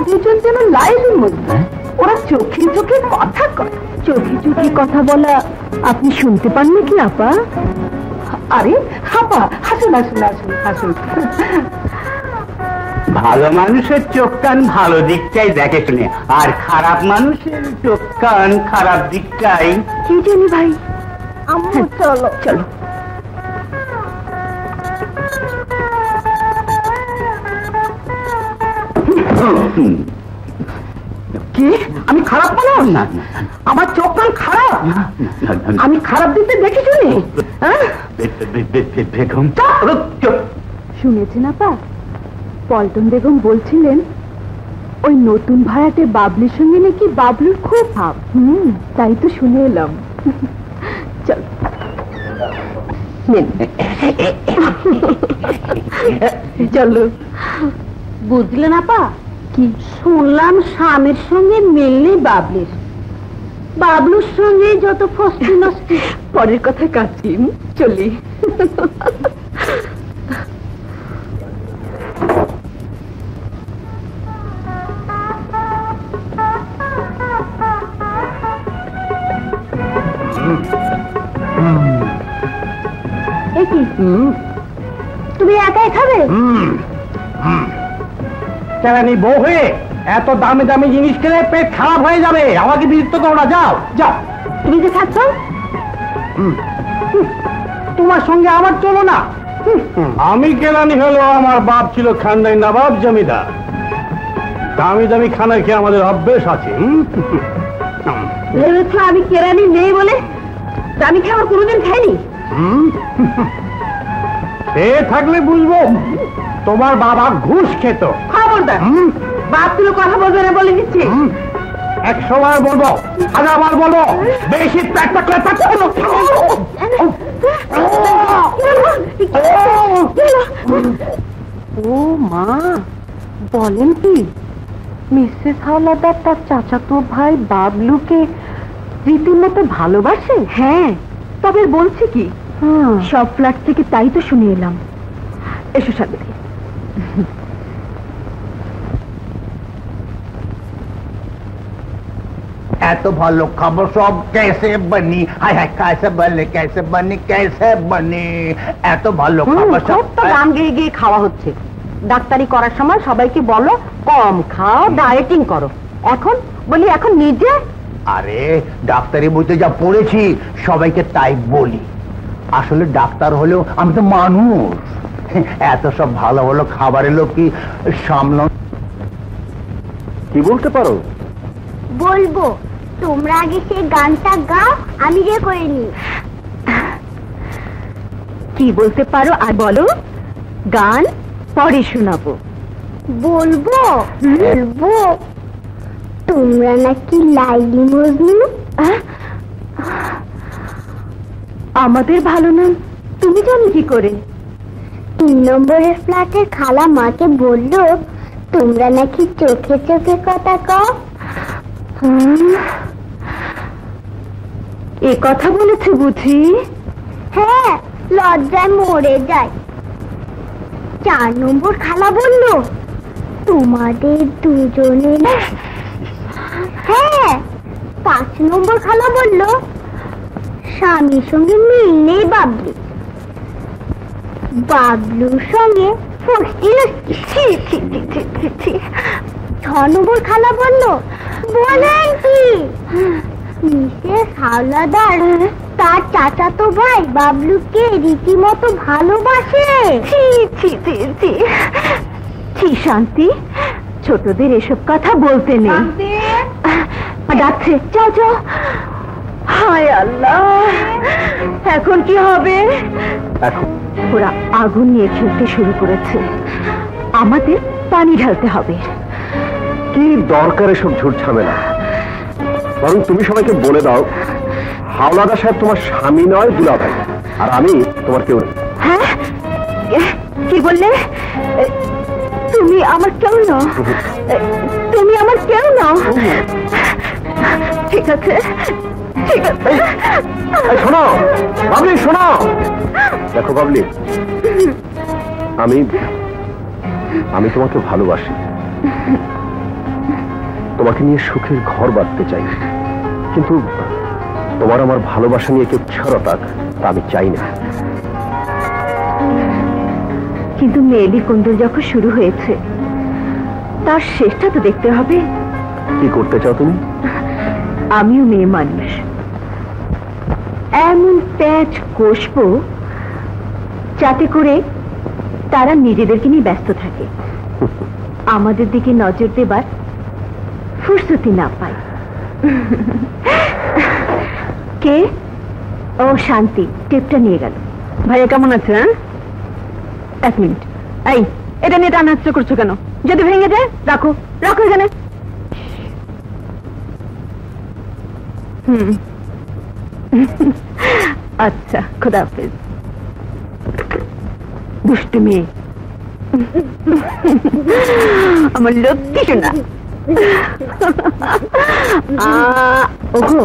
Speaker 2: দুজন যেন লাইনের মধ্যে, ওরা চোখে চোখে কথা কয়। চোখে চোখে কথা বলা আপনি শুনতে পান নাকি আপা? আরে আপা, হাসুন হাসুন হাসুন হাসুন।
Speaker 6: ভালো মানুষের চোখ কান ভালো দিকটাই দেখে শুনে, আর খারাপ মানুষের চোখ কান খারাপ দিকটাই।
Speaker 2: কি জানি ভাই, আম্মু চলো চলো। কি আমি খারাপ বললাম?
Speaker 6: না,
Speaker 2: আমার চোখ কান খারাপ? আমি খারাপ দিতে দেখি শুনি?
Speaker 6: বেগম
Speaker 2: শুনেছেন আপা, পল্টন বেগম বলছিলেন ওই নতুন ভাড়াটে বাবলির সঙ্গে নাকি বাবলুর খুব ভাব। তাই তো শুনে এলাম। চল চলো।
Speaker 5: বুঝলেন আপা,
Speaker 2: কি
Speaker 5: শুনলাম স্বামীর সঙ্গে মিললেই বাবলির, বাবলুর সঙ্গে যত ফস্তি নস্তি।
Speaker 2: পরের কথা কাচিম, চলি।
Speaker 5: তুমি একাই খাবে?
Speaker 6: কেরানি বউ হয়ে এত দামি দামি জিনিস খেলে পেট খারাপ হয়ে যাবে, আমাকে বিরক্ত করো না, যাও যাও।
Speaker 5: তুমি যে খাচ্ছ,
Speaker 6: তোমার সঙ্গে আমার চলো না। আমি কেরানি হলো, আমার বাপ ছিল খানদানি নবাব জমিদার। দামি দামি খানা খেয়ে আমাদের অভ্যেস আছে।
Speaker 5: ভেবেছ আমি কেরানি নেই বলে দামি খাবার কোনোদিন খাইনি?
Speaker 6: এ থাকলে বুঝবো তোমার বাবা ঘুষ খেত।
Speaker 5: খবরদার, বাপ তুলে কথা বলবে না বলে দিচ্ছি।
Speaker 6: 100 বার বলবো, 1000 বার বলবো, বেশি প্যাক করলে
Speaker 2: ও মা, বলেন কি মিসেস হাওলাদার তার চাচাতো ভাই বাবলুকে রীতিমতো ভালোবাসে? হ্যাঁ, তবে বলছে কি সব ফ্ল্যাট থেকে তাই তো শুনে এলাম। এসো সাথে।
Speaker 6: এত ভালো খাবার সব कैसे बनी, हाय हाय कैसे बने कैसे बनी कैसे बनी, এত ভালো খাবার সব
Speaker 2: তো গান গেয়ে গিয়ে খাওয়া হচ্ছে। ডাক্তারি করার সময় সবাইকে বলো কম খাও, ডায়েটিং করো। এখন বলি এখন নিজে।
Speaker 6: আরে ডাক্তারি বইতে যা পড়েছি সবাইকে তাই বলি, আসলে ডাক্তার হলেও আমি তো মানুষ। এত সব ভালো ভালো খাবার এলো কি সামলানো।
Speaker 3: কি বলতে পারো?
Speaker 5: বলবো, তোমরা আগে সেই গানটা গাও, আমি যে করে নি।
Speaker 2: কি বলতে পারো আর বলো, গান পরে শোনাবো।
Speaker 5: বলবো বলবো, তোমরা নাকি লাইলি মজনু।
Speaker 2: আমাদের ভালো নাম তুমি জানো কি করে?
Speaker 5: 3 নম্বরের ফ্ল্যাটের খালা মাকে বললো তোমরা নাকি চোখে চোখে কথা কও।
Speaker 2: এ কথা বলেছে বুঝি?
Speaker 5: হ্যাঁ, লজ্জায় মরে যায়। 4 নম্বর খালা বলল তোমাদের দুজনে। হ্যাঁ, 5 নম্বর খালা বলল স্বামীর সঙ্গে মিল নেই বাবলু, বাবলুর সঙ্গে ফষ্টি নষ্টি। 6 নম্বর খালা বলল বলেন কি মিসেস হাওলাদার তার চাচাতো ভাই বাবলুকে রীতিমতো ভালোবাসে।
Speaker 2: শান্তি, ছোটদের এসব কথা বলতে নেই। ডাকছে, যাও যাও। হায় আল্লাহ, এখন কি হবে?
Speaker 3: এখন
Speaker 2: ওরা আগুন নিয়ে খেলতে শুরু করেছে, আমাদের পানি ঢালতে হবে।
Speaker 3: কি দরকার এসব ঝুট ঝামেলা? বরং তুমি সবাইকে বলে দাও হাওলাদার সাহেব তোমার স্বামী নয়, দুলাভাই, আর আমি তোমার কেউ নেই।
Speaker 2: হ্যাঁ, কি বললে? তুমি আমার কেউ নও, তুমি আমার কেউ নও। ঠিক আছে ঠিক আছে।
Speaker 3: শোনো বাবলি, শোনো। দেখো বাবলি, আমি তোমাকে ভালোবাসি, তোমাকে নিয়ে সুখের ঘর বাঁধতে চাই, কিন্তু তোমার আমার ভালোবাসা নিয়ে কেউ ছড়াতাক তা আমি চাই না।
Speaker 2: কিন্তু মেয়েলি কুন্দর যখন শুরু হয়েছে তার শেষটা তো দেখতে হবে।
Speaker 3: কি করতে চাও তুমি?
Speaker 2: আমিও মেয়ে মানুষ, এমন প্যাচ কষবো যাতে করে তারা নিজেদেরকে নিয়ে ব্যস্ত থাকে, আমাদের দিকে নজর দেবার ফুরসতি না পায়। কে? ও শান্তি টেপটা নিয়ে গেল। ভাইয়া কেমন আছে? হ্যাঁ, এক মিনিট। এই, এটা নিয়ে টানাচ্ছ করছো কেন? যদি ভেঙে যায় রাখো, রাখো এখানে। আচ্ছা, খোদা হাফেজ। দুষ্টু মেয়ে, আমার লক্ষ্মী শোনা। ওগো,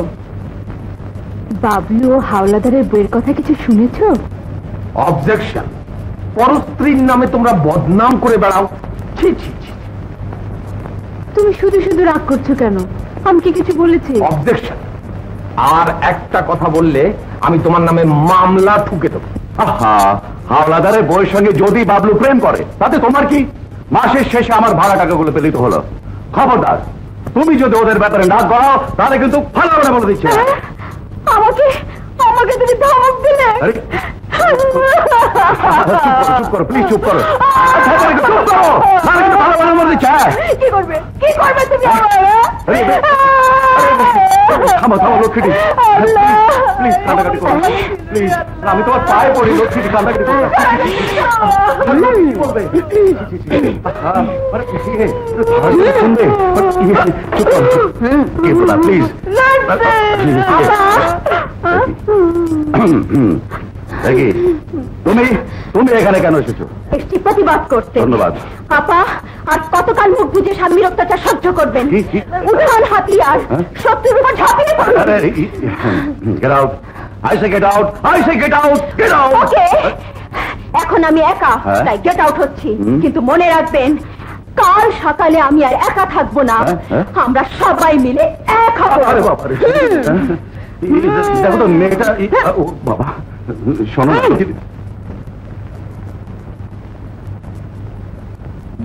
Speaker 2: বাবলু ও হাওলাদারের বইয়ের কথা কিছু শুনেছ?
Speaker 6: অবজেকশন। পরস্ত্রীর নামে তোমরা বদনাম করে বেড়াও। ছি ছি ছি।
Speaker 2: তুমি শুধু শুধু রাগ করছো কেন? আমি কি কিছু বলেছি?
Speaker 6: অবজেকশন। আর একটা কথা বললে আমি তোমার নামে মামলা ঠুকে দেবো।
Speaker 3: হাওলাদারের বইয়ের সঙ্গে যদি বাবলু প্রেম করে তাতে তোমার কি? মাসের শেষে আমার ভাড়া টাকাগুলো পেলিত হলো। খবরদার, তুমি যদি ওদের ব্যাপারে নাক গড়াও তাহলে কিন্তু ভালো করে বলে দিচ্ছে।
Speaker 2: আমাকে আমাকে তুমি ধমক দিলে?
Speaker 3: চুপ করো, প্লিজ চুপ করো। চুপ করো, তাহলে কিন্তু ভালো করে বলে দিচ্ছে।
Speaker 2: কি করবে, কি করবে তুমি?
Speaker 3: থামো থামো লক্ষ্মীটি, প্লিজ কান্দাকাটি করো, প্লিজ। আমি তোমার পায়ে পড়ি লক্ষ্মীটি, কান্দাকাটি করো। প্লিজ তুমি এখানে কেন এসেছো?
Speaker 2: একটি প্রতিবাদ করতে।
Speaker 3: ধন্যবাদ।
Speaker 2: আপা, আর কতকাল মুখ বুঝে স্বামীর অত্যাচার সহ্য করবেন? উঠান হাতিয়ার, শত্রুর উপর ঝাঁপিয়ে পড়ুন।
Speaker 3: Get out! I say get out! I say get out! Get out!
Speaker 2: ওকে, এখন আমি একা, তাই গেট আউট হচ্ছি। কিন্তু মনে রাখবেন, কাল সকালে আমি আর একা থাকবো না। আমরা সবাই মিলে এক হব।
Speaker 3: আরে বাবা রে, দেখো তো মেয়েটা। ও বাবা, শোনো না।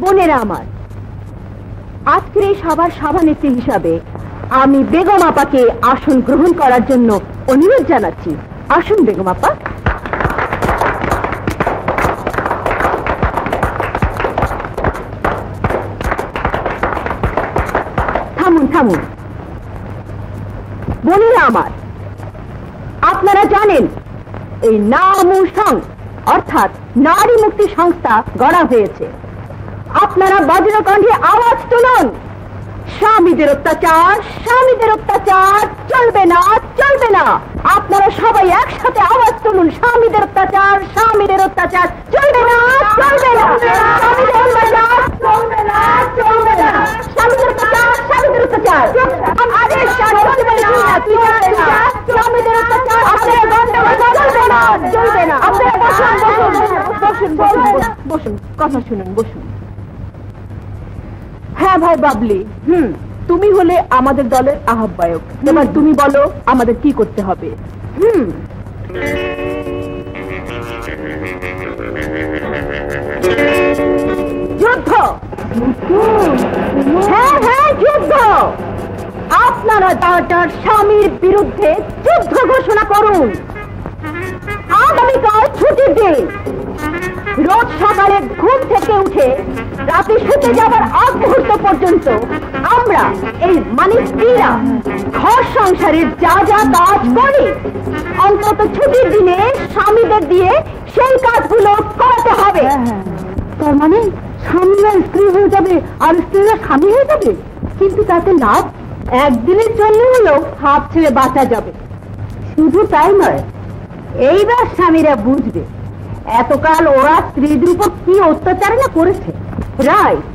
Speaker 2: বোনেরা আমার, আজকের এই সবার সভানেত্রী হিসাবে আমি বেগম আপাকে আসন গ্রহণ করার জন্য অনুরোধ জানাচ্ছি। আসুন বেগম আপা। থামুন থামুন। বোনেরা আমার, আপনারা জানেন এই নামুসং অর্থাৎ নারী মুক্তি সংস্থা গড়া হয়েছে। আপনারা বজ্রকণ্ঠে আওয়াজ তুলুন, স্বামীদের অত্যাচার, স্বামীদের অত্যাচার চলবে না, চলবে না। আপনারা সবাই একসাথে আওয়াজ তুলুন, স্বামীদের অত্যাচার, স্বামীদের অত্যাচার চলবে না, চলবে না। স্বামীদের অত্যাচার চলবে না, চলবে না। স্বামীদের অত্যাচার, স্বামীদের অত্যাচার। আরে চলবে না, চলবে না। স্বামীদের অত্যাচার, আপনারা গন্ডগোল চলবে না, চলবে না। আপনারা বসুন, বসুন, বসুন, বসুন, কথা শুনুন, বসুন। হ্যাঁ ভাই বাবলি, তুমি হলে আমাদের দলের আহ্বায়ক। এবার তুমি বলো আমাদের কি করতে হবে। যুদ্ধ। হ্যাঁ হ্যাঁ, যুদ্ধ। আপনারা তার স্বামীর বিরুদ্ধে যুদ্ধ ঘোষণা করুন। আগামীকাল ছুটির দিন। রোজ সকালে ঘুম থেকে উঠে রাতে শুতে যাবার আগ মুহূর্ত পর্যন্ত আমরা এই মানে স্ত্রীরা ঘর সংসারের যা যা কাজ করি, অন্তত ছুটির দিনে স্বামীদের দিয়ে সেই কাজগুলো করাতে হবে। তার মানে স্বামীরা স্ত্রী হয়ে যাবে আর স্ত্রীরা স্বামী হয়ে যাবে? কিন্তু তাতে লাভ, একদিনের জন্য হলেও হাত ছেড়ে বাঁচা যাবে। শুধু তাই নয়, এইবার স্বামীরা বুঝবে এতকাল ওরা স্ত্রীদের উপর কি অত্যাচার না করেছে। রাইট,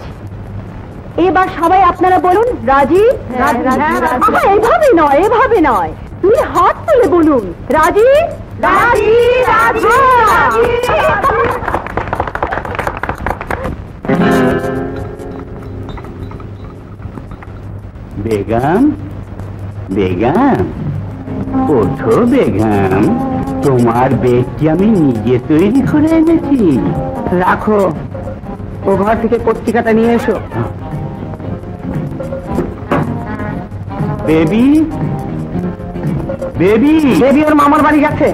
Speaker 2: এবার সবাই আপনারা বলুন রাজি। এভাবে নয়, এভাবে নয়, তুমি হাত তুলে বলুন রাজি, রাজি, রাজি।
Speaker 4: বেগম, বেগম, ওঠো বেগম, তোমার বেডটি আমি নিজে তৈরি করে এনেছি।
Speaker 2: রাখো, ও ঘর থেকে পত্রিকাটা নিয়ে এসো।
Speaker 4: বেবি, বেবি,
Speaker 2: বেবি ওর মামার বাড়ি গেছে।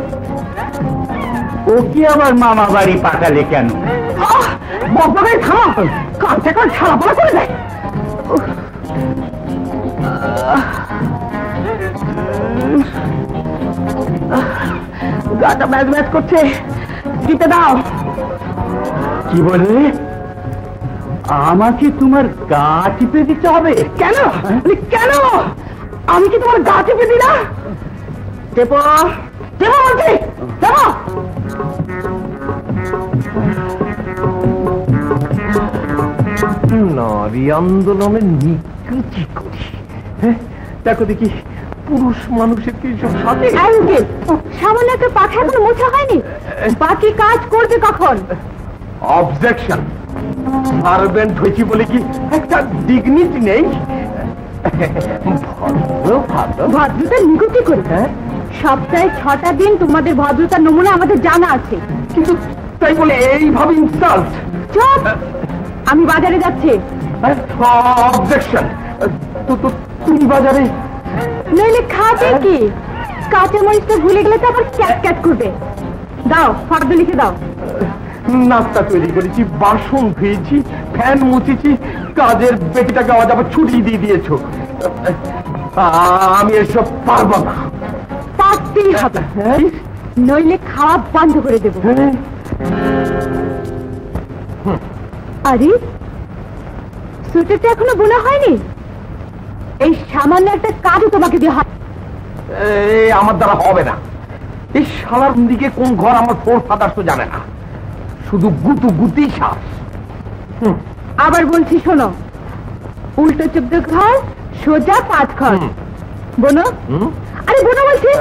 Speaker 4: ও কি আবার মামা বাড়ি পাকালে কেন?
Speaker 2: বকবকের থামা, কান থেকে ছাড়া পড়া করে দেয়। গাটা ম্যাচ ম্যাচ করছে,
Speaker 6: টিপে দাও। কি বলে? আমাকে তোমার গা টিপে দিতে হবে? কেন কেন? আমি কি তোমার গা টিপে দিলাম? টেপো টেপো বলছি, টেপো। নারী আন্দোলনের নিকুচি করি। দেখো দেখি পুরুষ মানুষের কি সব সাথে।
Speaker 2: সামান্য একটা পাখা এখনো মোছা হয়নি, বাকি কাজ করবে কখন?
Speaker 6: অবজেকশন। সার্ভেন্ট হয়েছি বলে কি একটা ডিগনিটি নেই?
Speaker 2: ভদ্রতা নিকুচি করে। সপ্তাহে 6টা দিন তোমাদের ভদ্রতার নমুনা আমাদের জানা আছে।
Speaker 6: কিন্তু তাই বলে এইভাবে ইনসাল্ট।
Speaker 2: চুপ, আমি বাজারে যাচ্ছি।
Speaker 6: অবজেকশন। তো তুমি বাজারে?
Speaker 2: নইলে খাবে কি? কাঁচা মরিচটা ভুলে গেলে তো আবার ক্যাট ক্যাট করবে। দাও, ফর্দ লিখে দাও।
Speaker 6: নাস্তা তৈরি করেছি, বাসন ধুয়েছি, ফ্যান মুছেছি, কাজের বেটিটাকে আজ আবার ছুটি দিয়ে দিয়েছো। আমি এসব পারবো না।
Speaker 2: পারতেই হবে, নইলে খাওয়া বন্ধ করে দেবো। আরে সোয়েটারটা এখনো বোনা হয়নি? এই সামান্য একটা কাজও তোমাকে দিয়ে হয়।
Speaker 6: আমার দ্বারা হবে না। এই শালার দিকে কোন ঘর আমার ফোর ফাদার্স তো জানে না, শুধু গুতু গুতি শ্বাস।
Speaker 2: আবার বলছি শোনো, উল্টো 14 ঘর, সোজা 5 ঘর। বোনো? আরে বোনো বলছি।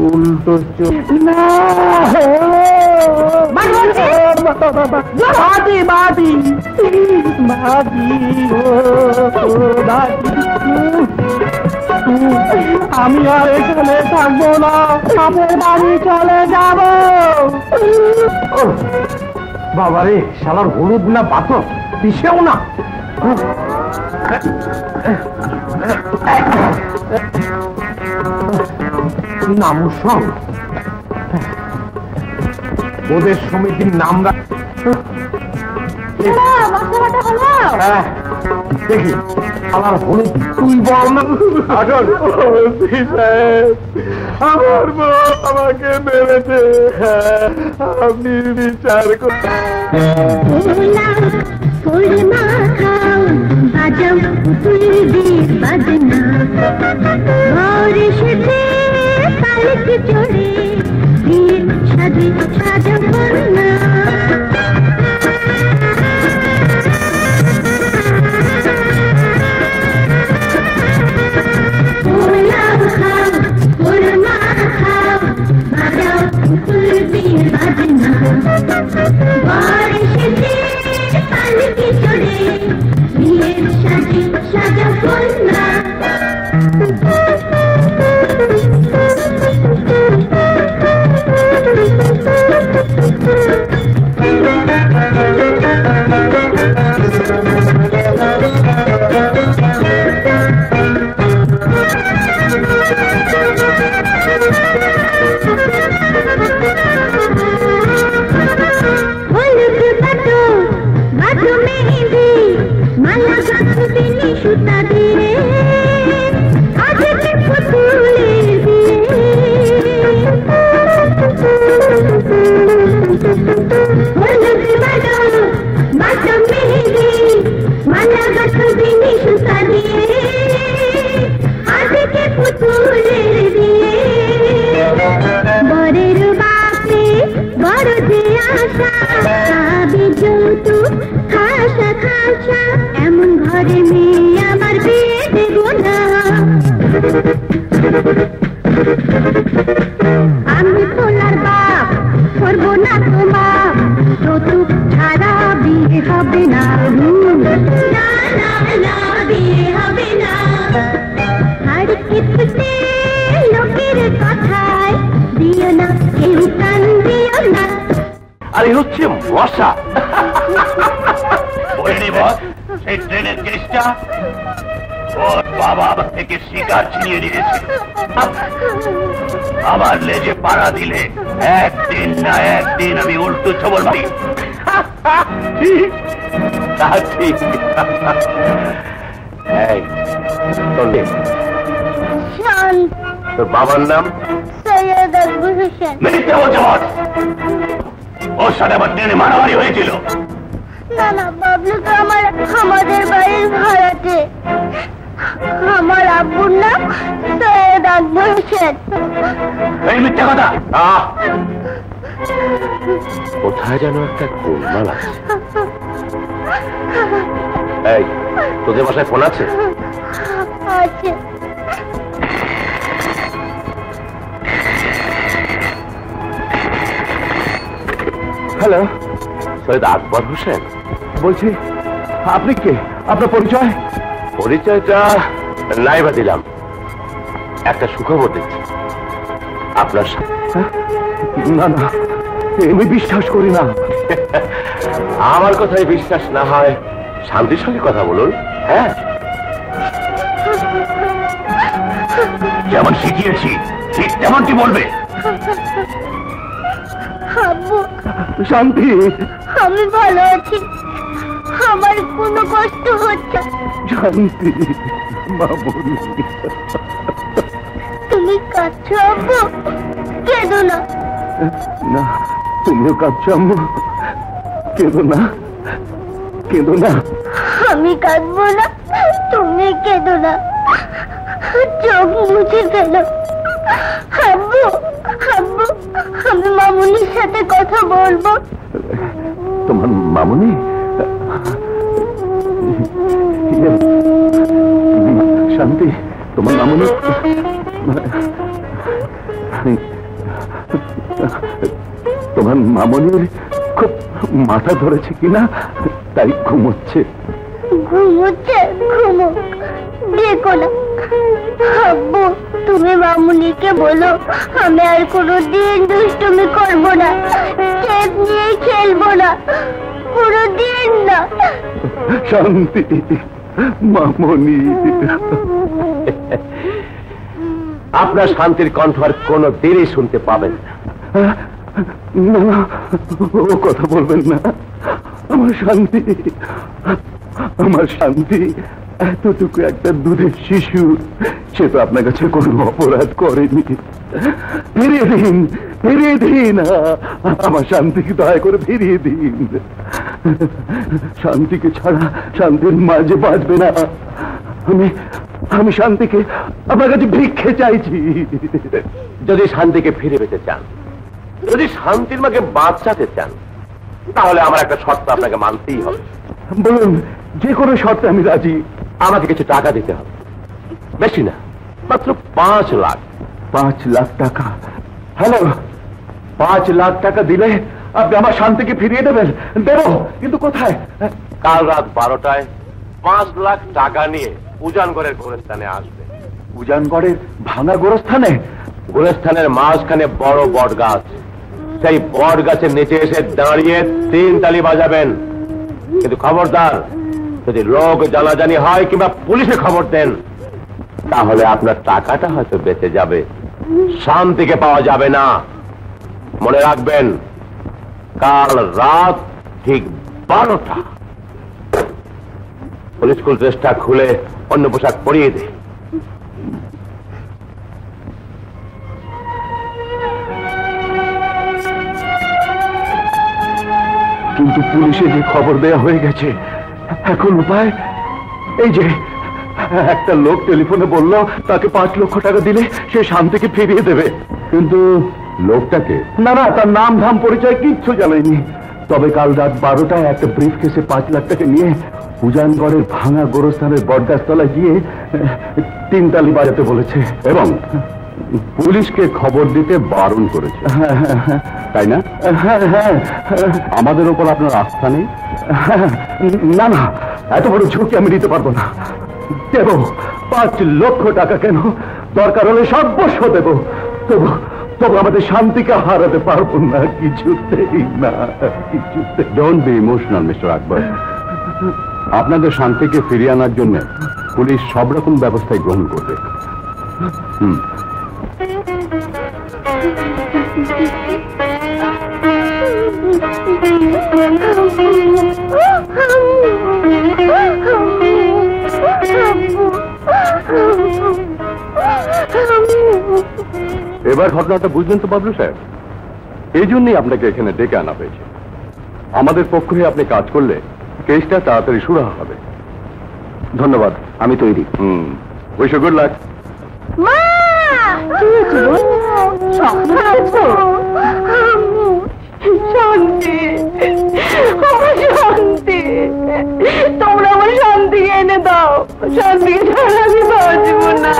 Speaker 6: উল্টো আমি আর এখানে থাকবো না, বাপের বাড়ি চলে যাব। বাবারে, শালার হলুদ না পাথর, পিছেও না। নামুসং ওদের সমিতির নাম দেখি। আমার হলুদ তুই বল না। আমার বউ আমাকে মেরেছে, আপনি বিচার করুন।
Speaker 5: চড়ে সাজে সাজা করনা সাজা করনা এমন ঘরে মেয়ে আমার বিয়ে দেব না। আমি তোলার বাপ, করবো না তোমার যৌতুক ছাড়া বিয়ে হবে না। না না না, বিয়ে হবে না। আর কিছুতে লোকের কথায় দিও না, কেউ কান দিও না।
Speaker 3: আর এই হচ্ছে মশা। সেই ট্রেনের কেসটা ওর বাবা থেকে শিকার ছিনিয়ে নিয়েছে। আমার লেজে পাড়া দিলে একদিন না একদিন আমি উল্টো ছবল মারি। ঠিক তোর বাবার নাম?
Speaker 5: সৈয়দ আকবর হোসেন।
Speaker 3: মিথ্যে বলছে বস। ওর সাথে আবার ট্রেনে মারামারি হয়েছিল।
Speaker 5: না না, বাবলু তো আমাদের বাড়ির ভাড়াটে। আমার আব্বুর নাম সৈয়দ আকবর হোসেন।
Speaker 3: এই মিথ্যে কথা। কোথায় যেন একটা গোলমাল আছে। এই, তোদের বাসায় ফোন আছে?
Speaker 5: আছে।
Speaker 1: হ্যালো,
Speaker 3: সৈয়দ আকবর হোসেন
Speaker 1: বলছি। আপনি কে? আপনার পরিচয়?
Speaker 3: পরিচয়টা নাইবা দিলাম। একটা সুখবর দিচ্ছি। আপনার
Speaker 1: না না, আমি বিশ্বাস করি না।
Speaker 3: আমার কথায় বিশ্বাস না হয় শান্তির সঙ্গে কথা বলুন। হ্যাঁ, যেমন শিখিয়েছি ঠিক তেমনটি বলবে।
Speaker 5: আব্বু,
Speaker 1: শান্তি,
Speaker 5: আমি ভালো আছি, আমার কোনো কষ্ট হচ্ছে।
Speaker 1: শান্তি, মামুনি।
Speaker 5: তুমি কাঁদছো আব্বু? কেঁদো না।
Speaker 1: না, তুমিও কাঁদছো আম্মু। কেঁদো না, কেঁদো না।
Speaker 5: আমি কাঁদবো না, তুমি কেঁদো না। চোখ মুছে ফেলো। আব্বু, আব্বু, আমি মামুনির সাথে কথা বলবো।
Speaker 1: তোমার মামুনি? শান্তি, তোমার মামুনি? তোমার মামুনির খুব মাথা ধরেছে কিনা, তাই ঘুমোচ্ছে।
Speaker 5: ঘুমোচ্ছে? ঘুমুক, দেখো না। আব্বু, তুমি মামুনিকে বলো আমি আর কোনোদিন দুষ্টুমি করবো না, চেপ নিয়ে খেলবো না, কোনোদিন না।
Speaker 1: শান্তি, মামুনি।
Speaker 3: আপনার শান্তির কণ্ঠ আর কোনো দিনই শুনতে পাবেন না।
Speaker 1: না না, ও কথা বলবেন না। আমার শান্তি, আমার শান্তি এতটুকু একটা দুধের শিশু, সে তো আপনার কাছে কোনো অপরাধ করেনি। ফিরিয়ে দিন, ফিরিয়ে দিন। আমার শান্তিকে দয়া করে ফিরিয়ে দিন। শান্তিকে ছাড়া শান্তির মাঝে বাঁচবে না। আমি শান্তিকে আপনার কাছে ভিক্ষে চাইছি।
Speaker 3: যদি শান্তিকে ফিরে পেতে চান, যদি শান্তির মাকে বাঁচাতে চান, তাহলে আমার একটা শর্ত আপনাকে মানতেই হবে।
Speaker 1: বলুন, যে কোনো শর্তে আমি রাজি।
Speaker 3: আমাকে কিছু টাকা দিতে হবে, বেশি না, মাত্র 5 লাখ।
Speaker 1: 5 লাখ টাকা? হ্যালো, 5 লাখ টাকা দিলে আপনি আমার শান্তিকে ফিরিয়ে দেবেন? দেব, কিন্তু কোথায়?
Speaker 3: কাল রাত 12টায় 5 লাখ টাকা নিয়ে উজানগড়ের গোরস্থানে আসবে।
Speaker 1: উজানগড়ের ভাঙা গোরস্থানে?
Speaker 3: গোরস্থানের মাঝখানে বড় বট গাছ, সেই বট গাছের নিচে এসে দাঁড়িয়ে 3 তালি বাজাবেন। কিন্তু খবরদার, যদি লোক জানাজানি হয় কিংবা পুলিশে খবর দেন, তাহলে আপনার টাকাটা হয়তো বেঁচে যাবে, শান্তিকে পাওয়া যাবে না। মনে রাখবেন, কাল রাত ঠিক 12টা। পুলিশ স্কুল ড্রেসটা খুলে অন্য পোশাক পরিয়ে দে।
Speaker 1: কিন্তু পুলিশে যে খবর দেয়া হয়ে গেছে, এখন উপায়? এই যে একটা লোক টেলিফোনে বলল তাকে 5 লক্ষ টাকা দিলে সে শান্তিকে ফিরিয়ে দেবে। কিন্তু লোকটাকে? না না, তার নাম ধাম পরিচয় কিচ্ছু জানায়নি। তবে কাল রাত 12টায় একটা ব্রিফ কেসে 5 লাখ টাকা নিয়ে উজানগড়ের ভাঙা গোরস্থানের বটগাছতলায় গিয়ে 3 তালি বাজাতে বলেছে, এবং পুলিশকে খবর দিতে বারণ করেছে, তাই না? হ্যাঁ। আমাদের ওপর আপনার আস্থা নেই? না না, এত বড় ঝুঁকি আমি নিতে পারবো না। দেব 5 লক্ষ টাকা, কেন, দরকার হলে সর্বস্ব দেব। তবু আমাদের শান্তিকে হারাতে পারবো না, কিছুতেই না, কিছুতে।
Speaker 3: ডোন্ট বি ইমোশনাল মিস্টার আকবর। আপনাদের শান্তিকে ফিরিয়ে আনার জন্য পুলিশ সব রকম ব্যবস্থাই গ্রহণ করবে। এবার ঘটনাটা বুঝলেন তো বাবলু সাহেব? এই জন্যই আপনাকে এখানে ডেকে আনা হয়েছে। আমাদের পক্ষ হয়ে আপনি কাজ করলে কেসটা তাড়াতাড়ি সুরাহা হবে।
Speaker 1: ধন্যবাদ, আমি তৈরি।
Speaker 3: Wish you good luck.
Speaker 2: মা! স্বপ্ন আছো? শান্তি, আমার শান্তি, তোমরা আমার শান্তিকে এনে দাও। শান্তিকে ছাড়া আমি বাঁচবো না,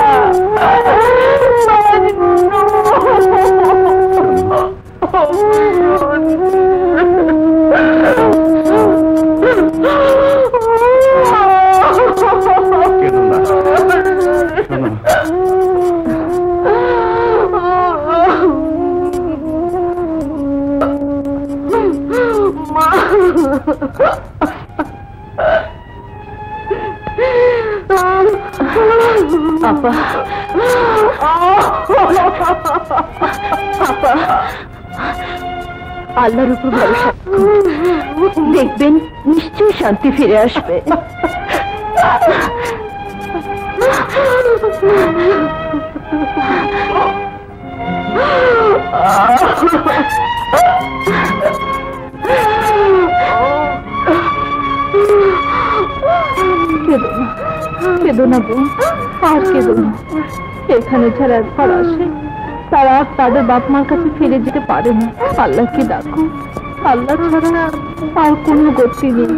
Speaker 2: আল্লাহর উপর ভরসা, দেখবেন নিশ্চয়ই শান্তি ফিরে আসবে। কেঁদো না বোন, আর কেঁদো না। এখানে যারা একবার আসে তারা তাদের বাপ মার কাছে ফিরে যেতে পারে না। আল্লাহকে ডাকো, আল্লাহ ছাড়া আর কোনো গতি নেই।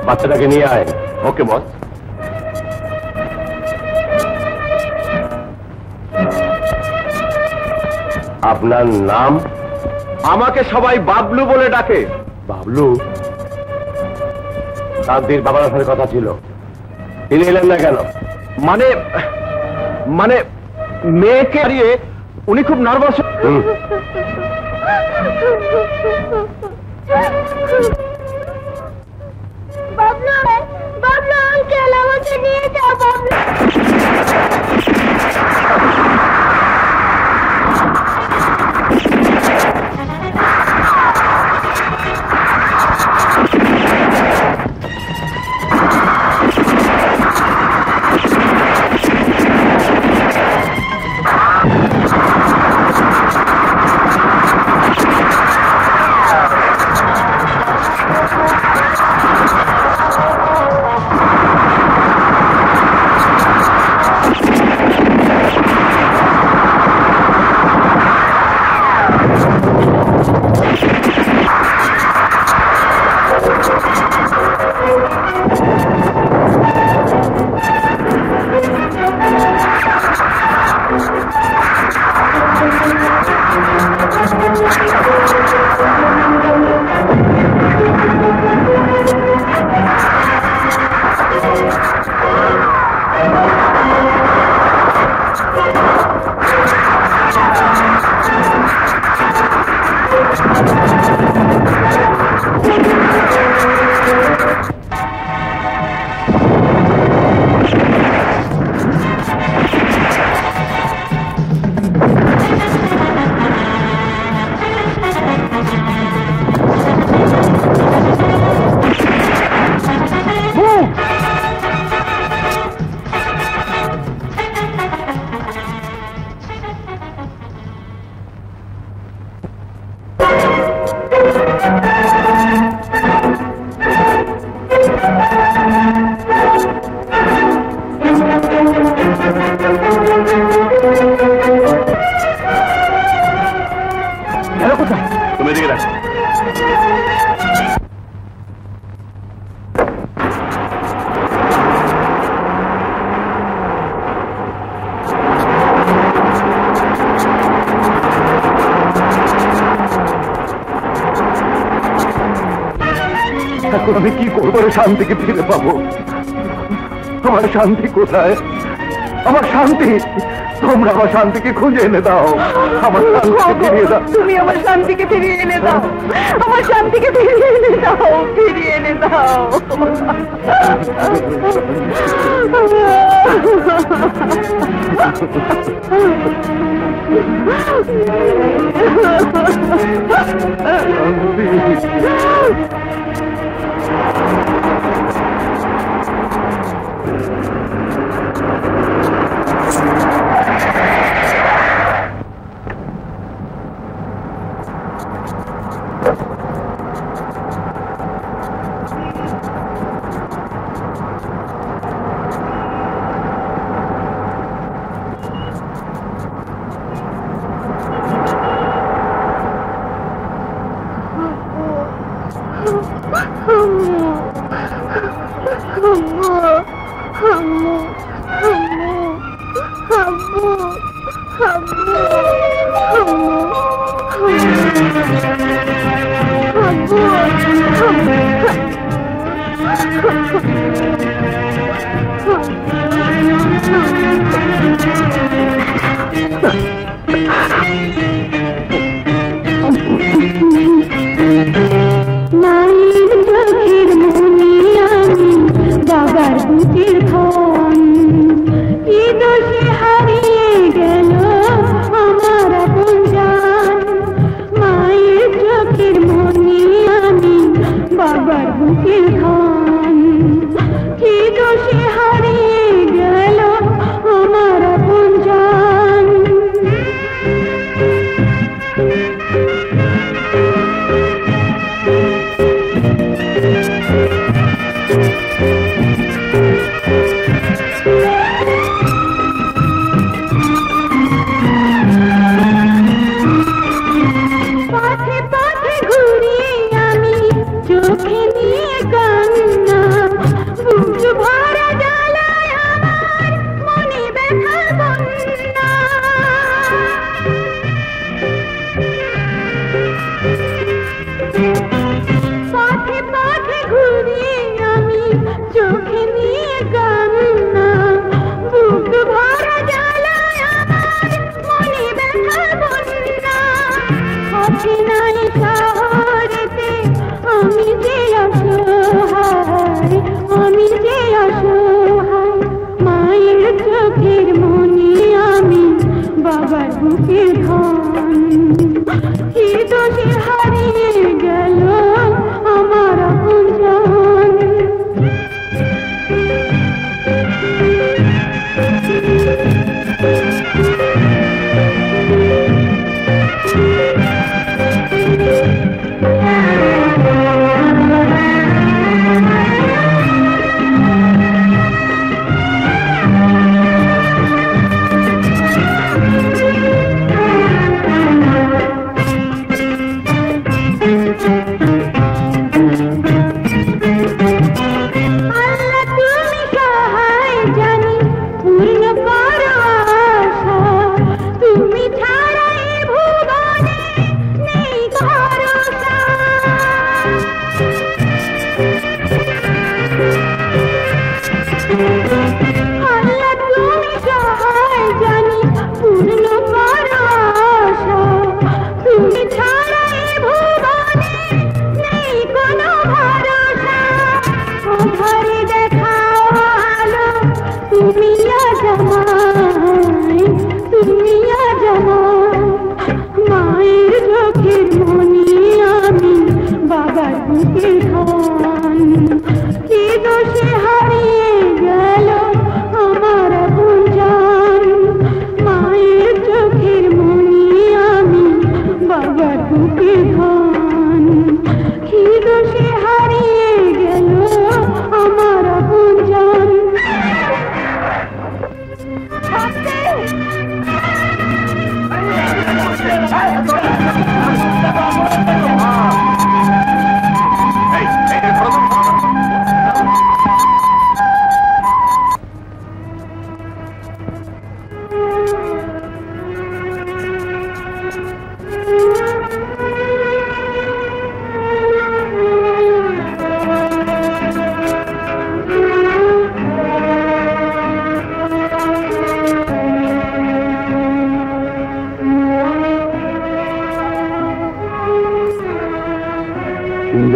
Speaker 3: বাচ্চাটাকে নিয়ে আয়। ওকে বস। আপনার নাম?
Speaker 1: আমাকে সবাই বাবলু বলে ডাকে।
Speaker 3: বাবলু? শান্তির বাবার সাথে কথা ছিল, তিনি এলেন না কেন?
Speaker 1: মানে মানে মেয়েকে হারিয়ে উনি খুব নার্ভাস।
Speaker 5: বাবলু, বাবলু আঙ্কেল আমাকে নিয়ে যাও। বাবলু
Speaker 3: এখন আমি কি করবো? শান্তিকে ফিরে পাবো? আমার শান্তি কোথায়? আমার শান্তি, তোমরা আমার শান্তিকে খুঁজে এনে দাও, আমার শান্তিকে ফিরিয়ে দাও।
Speaker 2: তুমি আমার শান্তিকে ফিরিয়ে এনে দাও, আমার শান্তিকে ফিরিয়ে এনে দাও, ফিরিয়ে এনে দাও।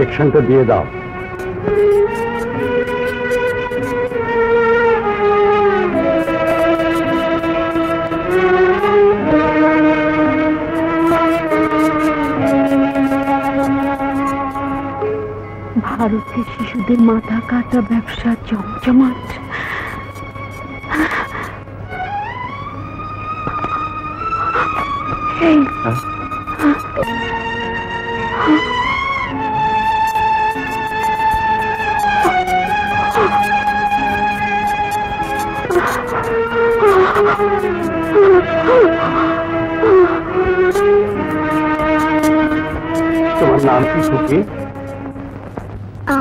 Speaker 6: ইঞ্জেকশনটা দিয়ে দাও।
Speaker 2: ভারতে শিশুদের মাথা কাটা ব্যবসা জমজমাট।
Speaker 6: তোমার নাম কি সুখী?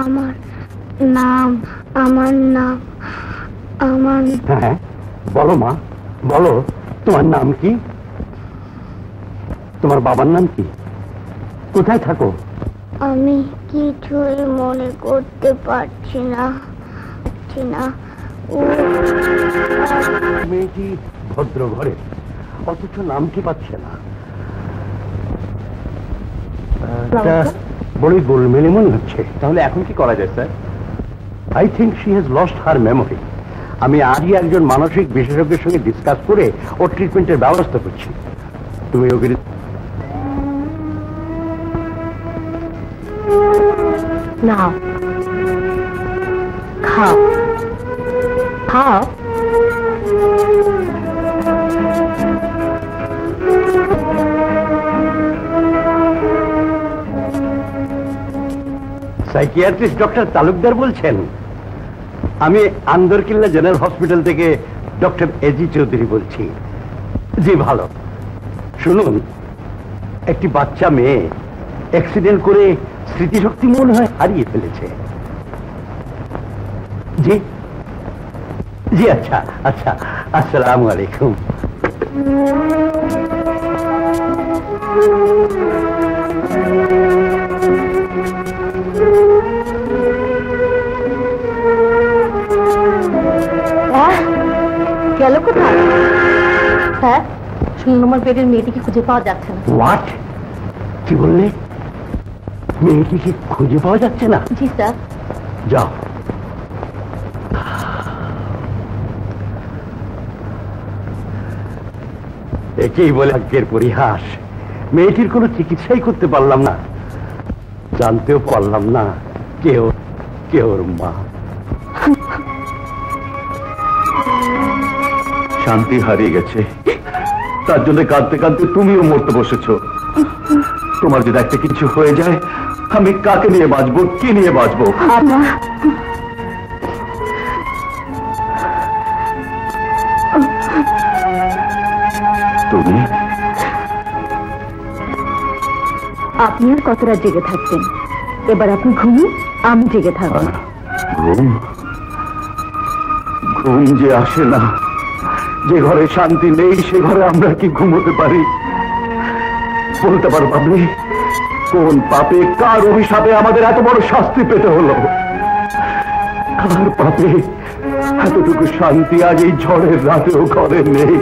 Speaker 5: আমার নাম
Speaker 6: হ্যাঁ বলো মা, বলো তোমার নাম কি? তোমার বাবার নাম কি? কোথায় থাকো?
Speaker 5: আমি কিছুই মনে করতে পারছি না।
Speaker 6: মেয়েটি ভদ্র ঘরে, অথচ নাম কি পাচ্ছে না। বড়ই গোলমেলে মনে হচ্ছে।
Speaker 1: তাহলে এখন কি করা যায় sir?
Speaker 6: I think she has lost her memory. আমি আজই একজন মানসিক বিশেষজ্ঞের সঙ্গে ডিসকাস করে ওর ট্রিটমেন্টের ব্যবস্থা করছি। তুমি ওকে
Speaker 2: নাও, খাও খাও।
Speaker 6: সাইকিয়াট্রিস্ট ডক্টর তালুকদার বলছেন? আমি আন্দরকিল্লা জেনারেল হসপিটাল থেকে ডক্টর এজি চৌধুরী বলছি। জি ভালো। শুনুন, একটি বাচ্চা মেয়ে অ্যাক্সিডেন্ট করে স্মৃতিশক্তি মনে হয় হারিয়ে ফেলেছে। জি জি, আচ্ছা আচ্ছা, আসসালামু আলাইকুম।
Speaker 2: গেল কোথায়? স্যার, 0 নম্বর বেডের মেয়েটিকে খুঁজে পাওয়া যাচ্ছে না।
Speaker 6: হোয়াট? কি বললে? মেয়েটিকে খুঁজে পাওয়া যাচ্ছে না?
Speaker 2: জি স্যার।
Speaker 6: যাও। একেই বলে ভাগ্যের পরিহাস। মেয়েটির কোনো চিকিৎসাই করতে পারলাম না, জানতেও পারলাম না কে ওর মা।
Speaker 3: শান্তি হারিয়ে গেছে, তার জন্য কাঁদতে কাঁদতে তুমিও মরতে বসেছো। তোমার যদি একটা কিছু হয়ে যায়, আমি কাকে নিয়ে বাঁচবো, কি নিয়ে বাঁচবো? তুমি
Speaker 2: আপনি আর কত রাত জেগে থাকতেন? এবার আপনি ঘুমুন, আমি জেগে থাকবো।
Speaker 3: ঘুম ঘুম যে আসে না। যে ঘরে শান্তি নেই সে ঘরে আমরা কি ঘুমোতে পারি? বলতে পারো আপনি, কোন পাপে, কার অভিশাপে আমাদের এত বড় শাস্তি পেতে হলো? কার পাপে এতটুকু শান্তি আজ এই ঝড়ের রাতেও ঘরে নেই?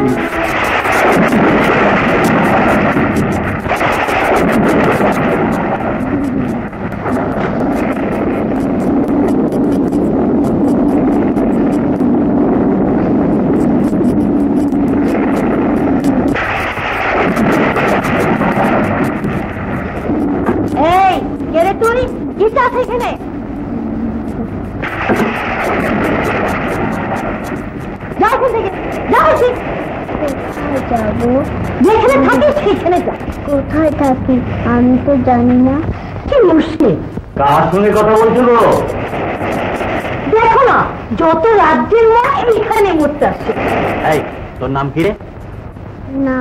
Speaker 2: এই গেলে তুই কি চাস এখানে? যাও এখান থেকে, যাও।
Speaker 5: যাবো?
Speaker 2: যেখানে থাকিস সেখানে যা।
Speaker 5: কোথায় থাকি আমি তো জানি না।
Speaker 2: কি মুশকিল!
Speaker 6: কার সঙ্গে কথা বলছো?
Speaker 2: দেখো না, যত রাজ্যের মা এইখানে মরতে আসছে।
Speaker 6: এই, তোর নাম কি রে?
Speaker 5: না,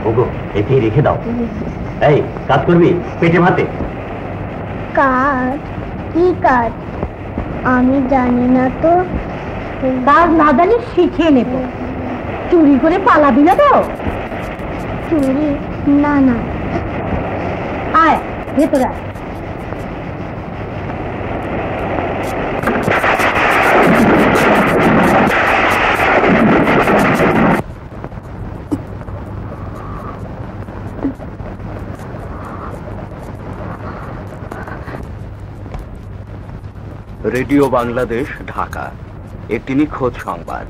Speaker 6: ওগো, এতেই রেখে দাও। এই, কাজ করবি পেটে ভাতে?
Speaker 5: কাজ? কি কাজ? আমি জানি না তো।
Speaker 2: কাজ না জানি শিখিয়ে নেব। চুরি করে পালাবি না তো?
Speaker 5: চুরি? না না।
Speaker 2: আয় ভেতরে আয়।
Speaker 7: রেডিও বাংলাদেশ, ঢাকা। একটি নিখোঁজ সংবাদ।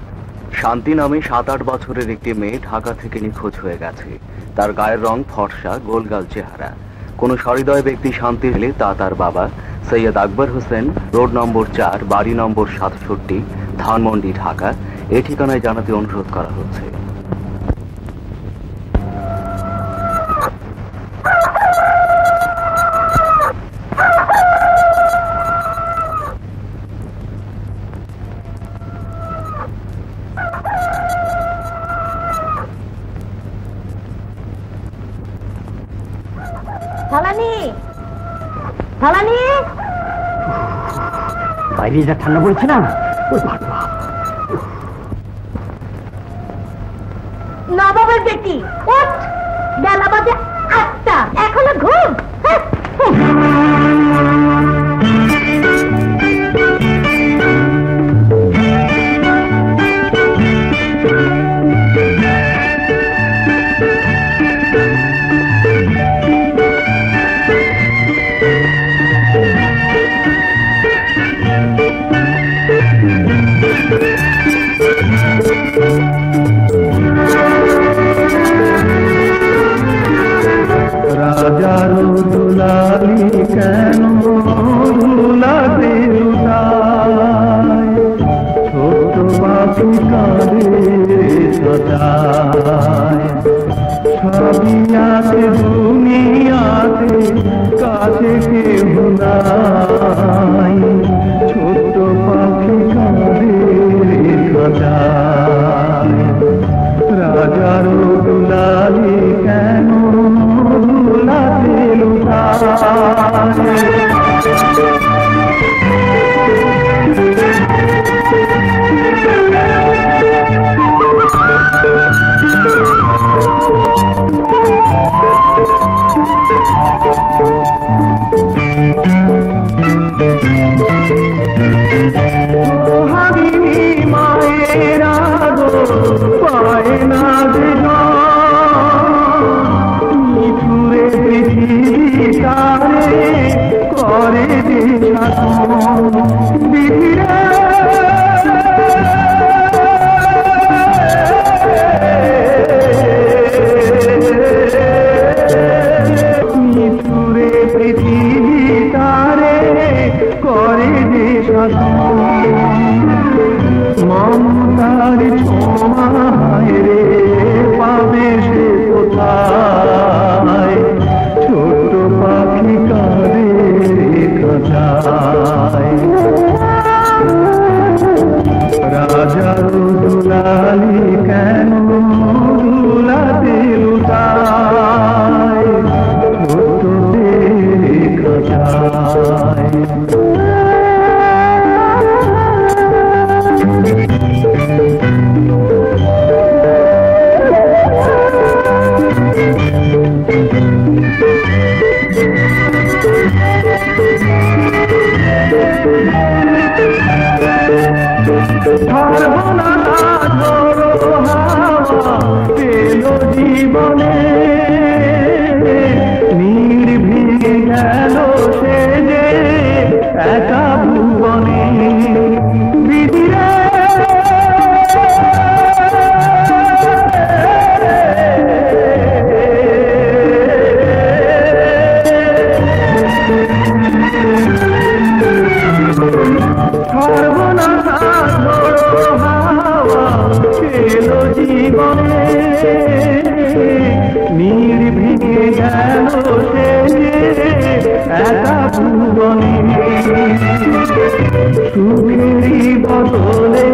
Speaker 7: শান্তি নামে 7-8 বছরের একটি মেয়ে ঢাকা থেকে নিখোঁজ হয়ে গেছে। তার গায়ের রং ফর্সা, গোলগাল চেহারা। কোন সহৃদয় ব্যক্তি শান্তি হলে তা তার বাবা সৈয়দ আকবর হোসেন, রোড নম্বর 4, বাড়ি নম্বর 67, ধানমন্ডি, ঢাকা এই ঠিকানায় জানাতে অনুরোধ করা হচ্ছে।
Speaker 5: থালানি, থালানি,
Speaker 6: বাইরে যা ঠান্ডা পড়েছে না।
Speaker 5: নবাবের বেটি ওঠ, বেলা বাজে 8টা, এখনো ঘুম? হ্যাঁ,
Speaker 4: রাজার দুলালি কেন দুলাতে উঠায়, ছোট পাখি কাঁদে সদায়। সবই আছে দুনিয়াতে, কাছে কেউ নাই, ছোট পাখি কাঁদে সদায়। রাজার দুলালি কেন দুলাতে লুটায়। মায়ের আদর পায় না যে মিঠুরে পৃথিবী তারে করে যে বিধিরা। মিঠুরে পৃথিবী তারে করে যে মমতার ছোঁয়ায় রে পাবে সে কোথায়, ছোট পাখি কাঁদে কাঁদায়। রাজার দুলালি কেন দুলাতে লুটায়, ছোট কাঁদায়। জীবনে নির্ভীক গেল সে যে একা ভুবনে বিধিরে। জীবনে নির্ভীক গেল সে একা ভুবনে সুখেরই বদলে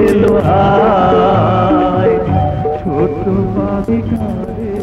Speaker 4: এলো আয়, ছোট পাখি কাঁদে।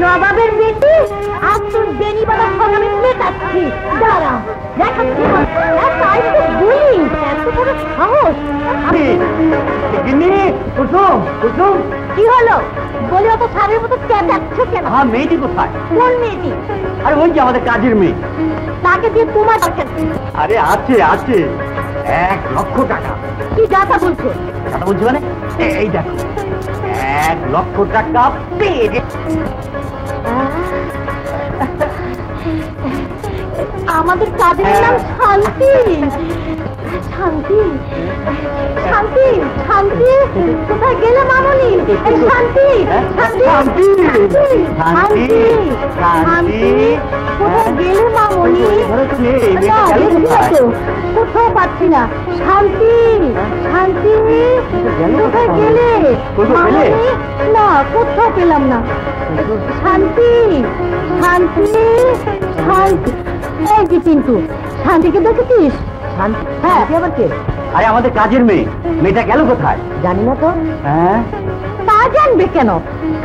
Speaker 5: নবাবের বেটি আজ তোর বেনি বাবার সঙ্গে আমি মেটাচ্ছি। দাঁড়া দেখাচ্ছি তাই তো বলি এত বড় সাহস। কি হলো বলে অত সারের মতো চেঁচাচ্ছ কেন?
Speaker 6: হ্যাঁ, মেয়েটি কোথায়?
Speaker 5: কোন মেয়েটি?
Speaker 6: আরে ওই যে আমাদের কাজের মেয়ে।
Speaker 5: তাকে দিয়ে তোমার দরকার।
Speaker 6: আরে আছে আছে, 1 লক্ষ টাকা।
Speaker 5: কি যাতা বলছো?
Speaker 6: কথা বলছি মানে এই দেখো, 1 লক্ষ টাকা পেয়ে গেছে।
Speaker 5: আমাদের কাজের নাম শান্তি। শান্তি শান্তি শান্তি কোথায় গেলে মামনি? এই শান্তি শান্তি শান্তি শান্তি কোথায় গেলে মামনি? কোথাও পাচ্ছি না। শান্তি শান্তি কোথায় গেলে মামনি? না কোথাও পেলাম না। শান্তি শান্তি শান্তি এই যে কিন্তু শান্তিকে দেখেছিস? শান্তি? হ্যাঁ আবার কে?
Speaker 6: আরে আমাদের কাজের মেয়ে। মেয়েটা গেল কোথায়?
Speaker 5: জানি না তো।
Speaker 6: হ্যাঁ,
Speaker 5: তা জানবে কেন?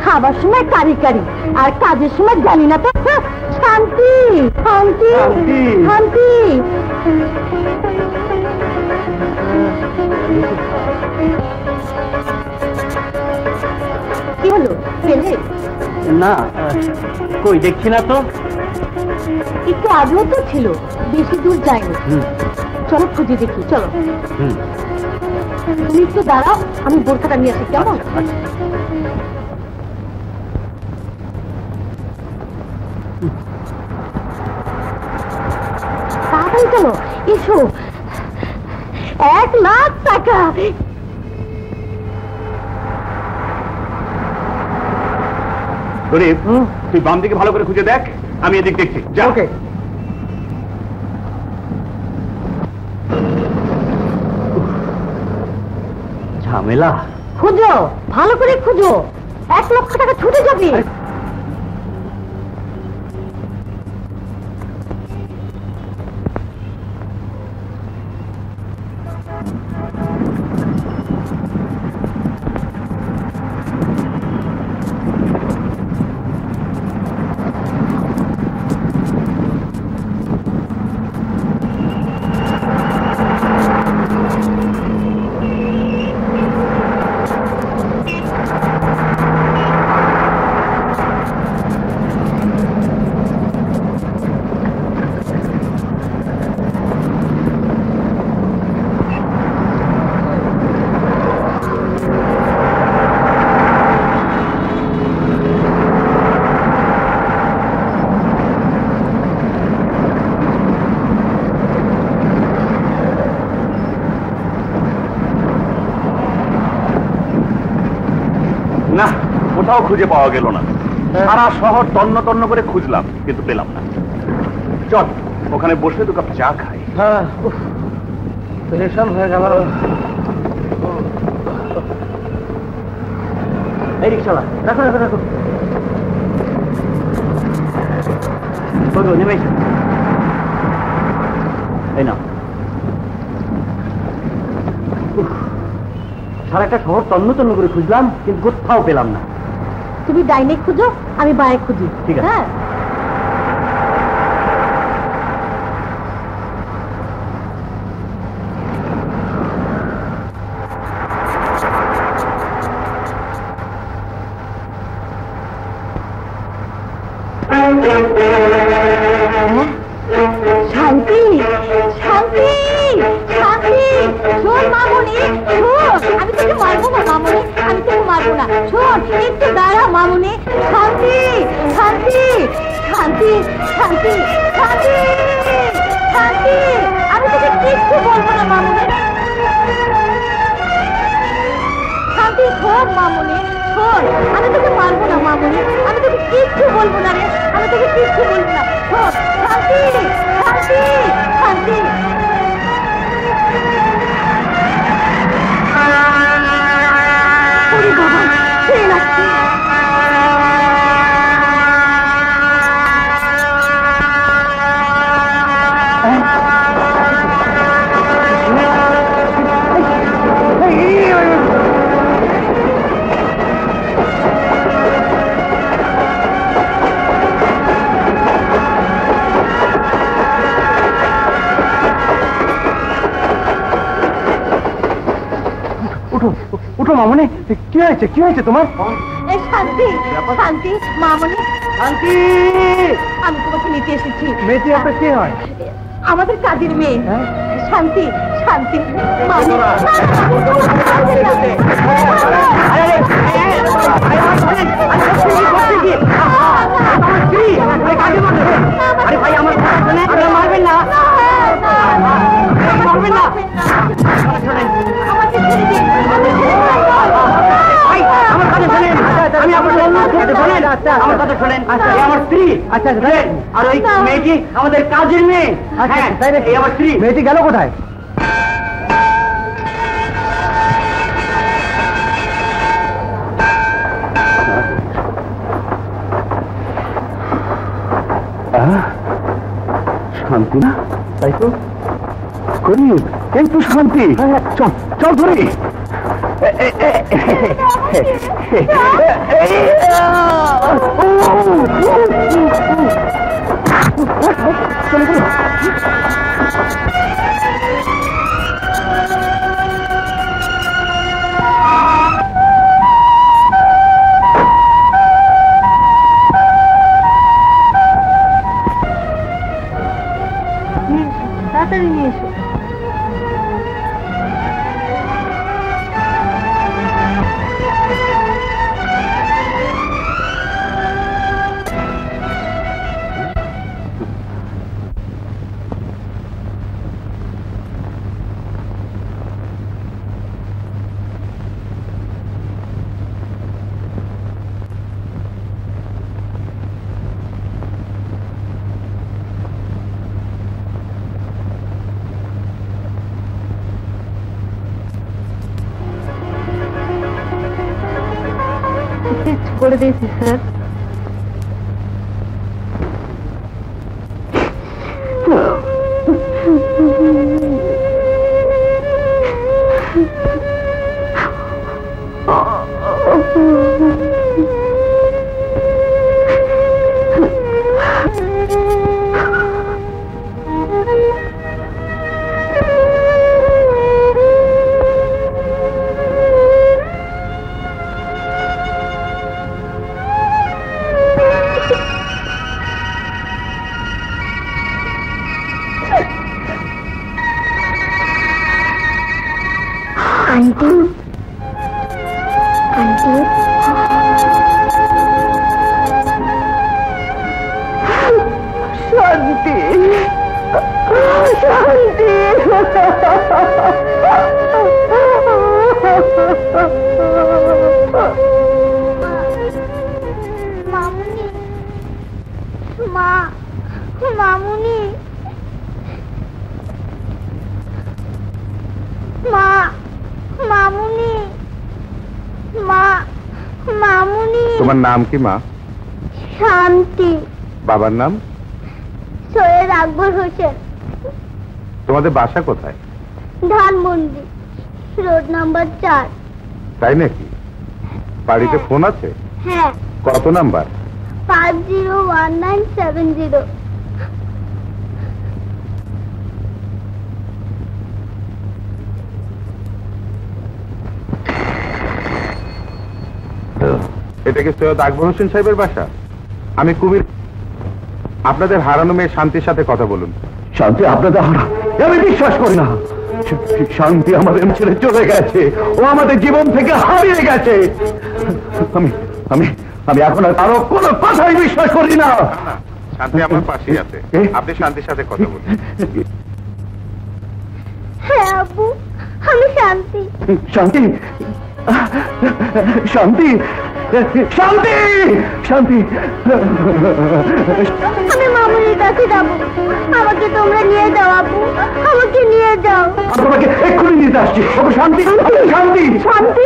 Speaker 5: খাবার সময় কারি কারি আর কাজের সময় জানি না তো। শান্তি শান্তি শান্তি কি হলো পেলে?
Speaker 6: না কই দেখছি না তো।
Speaker 5: একটু আগেও তো ছিল, বেশি দূর যায়নি। চলো খুঁজে দেখি, চলো। তুমি একটু দাঁড়াও, আমি বোরখাটা নিয়ে আসি কেমন? তাড়াতাড়ি চলো, এসো। 1 লাখ টাকা।
Speaker 1: গরিব, তুই বাম দিকে ভালো করে খুঁজে দেখ, আমি এদিক দেখছি। যা।
Speaker 6: ওকে। ঝামেলা।
Speaker 5: খুঁজো, ভালো করে খুঁজো, 1 লক্ষ টাকা ছুটে যাবে।
Speaker 1: না, কোথাও খুঁজে পাওয়া গেল না। সারা শহর তন্ন তন্ন করে খুঁজলাম, কিন্তু পেলাম না। চল ওখানে বসে 2 কাপ চা খাই।
Speaker 6: হ্যাঁ, পেরেশান হয়ে গেল। এই রিক্সাওয়ালা, রাখো রাখো রাখো। বলো, নেমে এসো। এই নাও। সারা একটা শহর তন্ন তন্ন করে খুঁজলাম, কিন্তু কোথাও পেলাম না।
Speaker 5: তুমি ডাইনে খুঁজো, আমি বাঁয়ে খুঁজি।
Speaker 6: ঠিক আছে।
Speaker 5: হ্যাঁ, শান্তি শান্তি শান্তি শোন মামনি, শোন, আমি তোকে মারবো না মামনি, আমি তোকে মারবো না। শোন একটু দাঁড়া মামনি। শান্তি শান্তি শান্তি
Speaker 2: শান্তি শান্তি শান্তি শান্তি আমি তোকে কিচ্ছু বলবো না মামুনি শান্তি শোন মামুনি শোন আমি তোকে মারবো না মামুনি আমি তোকে কিচ্ছু বলবো না রে আমি তোকে কিচ্ছু বলবো না শোন শান্তি শান্তি শান্তি ওরে বাবা ট্রেন আসছে
Speaker 6: উঠো মামনি, কি হয়েছে তোমার?
Speaker 2: শান্তি শান্তি মামনি
Speaker 6: শান্তি,
Speaker 2: আমি তোমাকে নিতে এসেছি।
Speaker 6: মেয়েটি আপনার কে হয়?
Speaker 2: আমাদের কাজের মেয়ে শান্তি শান্তি মারবেন না
Speaker 6: আমি আপনার আমার কথা শোনেন, আমার স্ত্রী। আচ্ছা আর ওই মেয়েটি আমাদের কাজের মেয়ে। এই আমার স্ত্রী। মেয়েটি গেল কোথায়? শান্তি না, তাই তো করি। এই তো শান্তি। চল চল ধরি।
Speaker 2: তাড়াতাড়ি নিয়ে এসো। করে দিয়েছি স্যার।
Speaker 5: আন্টি আন্টি
Speaker 2: শান্তি শান্তি
Speaker 5: মামুনি মা মামুনি মা মামুনি মা মামুনি।
Speaker 3: তোমার নাম কি মা?
Speaker 5: শান্তি।
Speaker 3: বাবার নাম?
Speaker 5: সৈয়দ আকবর হোসেন।
Speaker 3: তোমাদের বাসা কোথায়?
Speaker 5: Dhanmondi, road number 4।
Speaker 3: তাই নাকি? বাড়িতে ফোন আছে?
Speaker 5: হ্যাঁ।
Speaker 3: কত নাম্বার?
Speaker 5: 501970।
Speaker 3: এটা কি সৈয়দ আকবর হোসেন সাহেবের বাসা? আমি কুমির। আপনাদের হারানো মেয়ে শান্তির সাথে কথা বলুন।
Speaker 1: শান্তি আপনাদের হারা? আমি বিশ্বাস করি না। শান্তি আমাদের ছেড়ে চলে গেছে, ও আমাদের জীবন থেকে হারিয়ে গেছে। আমি আমি আমি এখন আর কারো কোনো কথাই বিশ্বাস করি না।
Speaker 8: শান্তি আমার পাশেই আছে, আপনি শান্তির সাথে কথা বলুন।
Speaker 5: হ্যাঁ আব্বু, আমি শান্তি।
Speaker 1: শান্তি, শান্তি, শান্তি, শান্তি।
Speaker 5: আমি মামুনির কাছে যাবো, আমাকে তোমরা নিয়ে যাও আব্বু, আমাকে নিয়ে যাও।
Speaker 1: তোমাকে এক্ষুনি নিতে আসছি। শান্তি, শান্তি, শান্তি,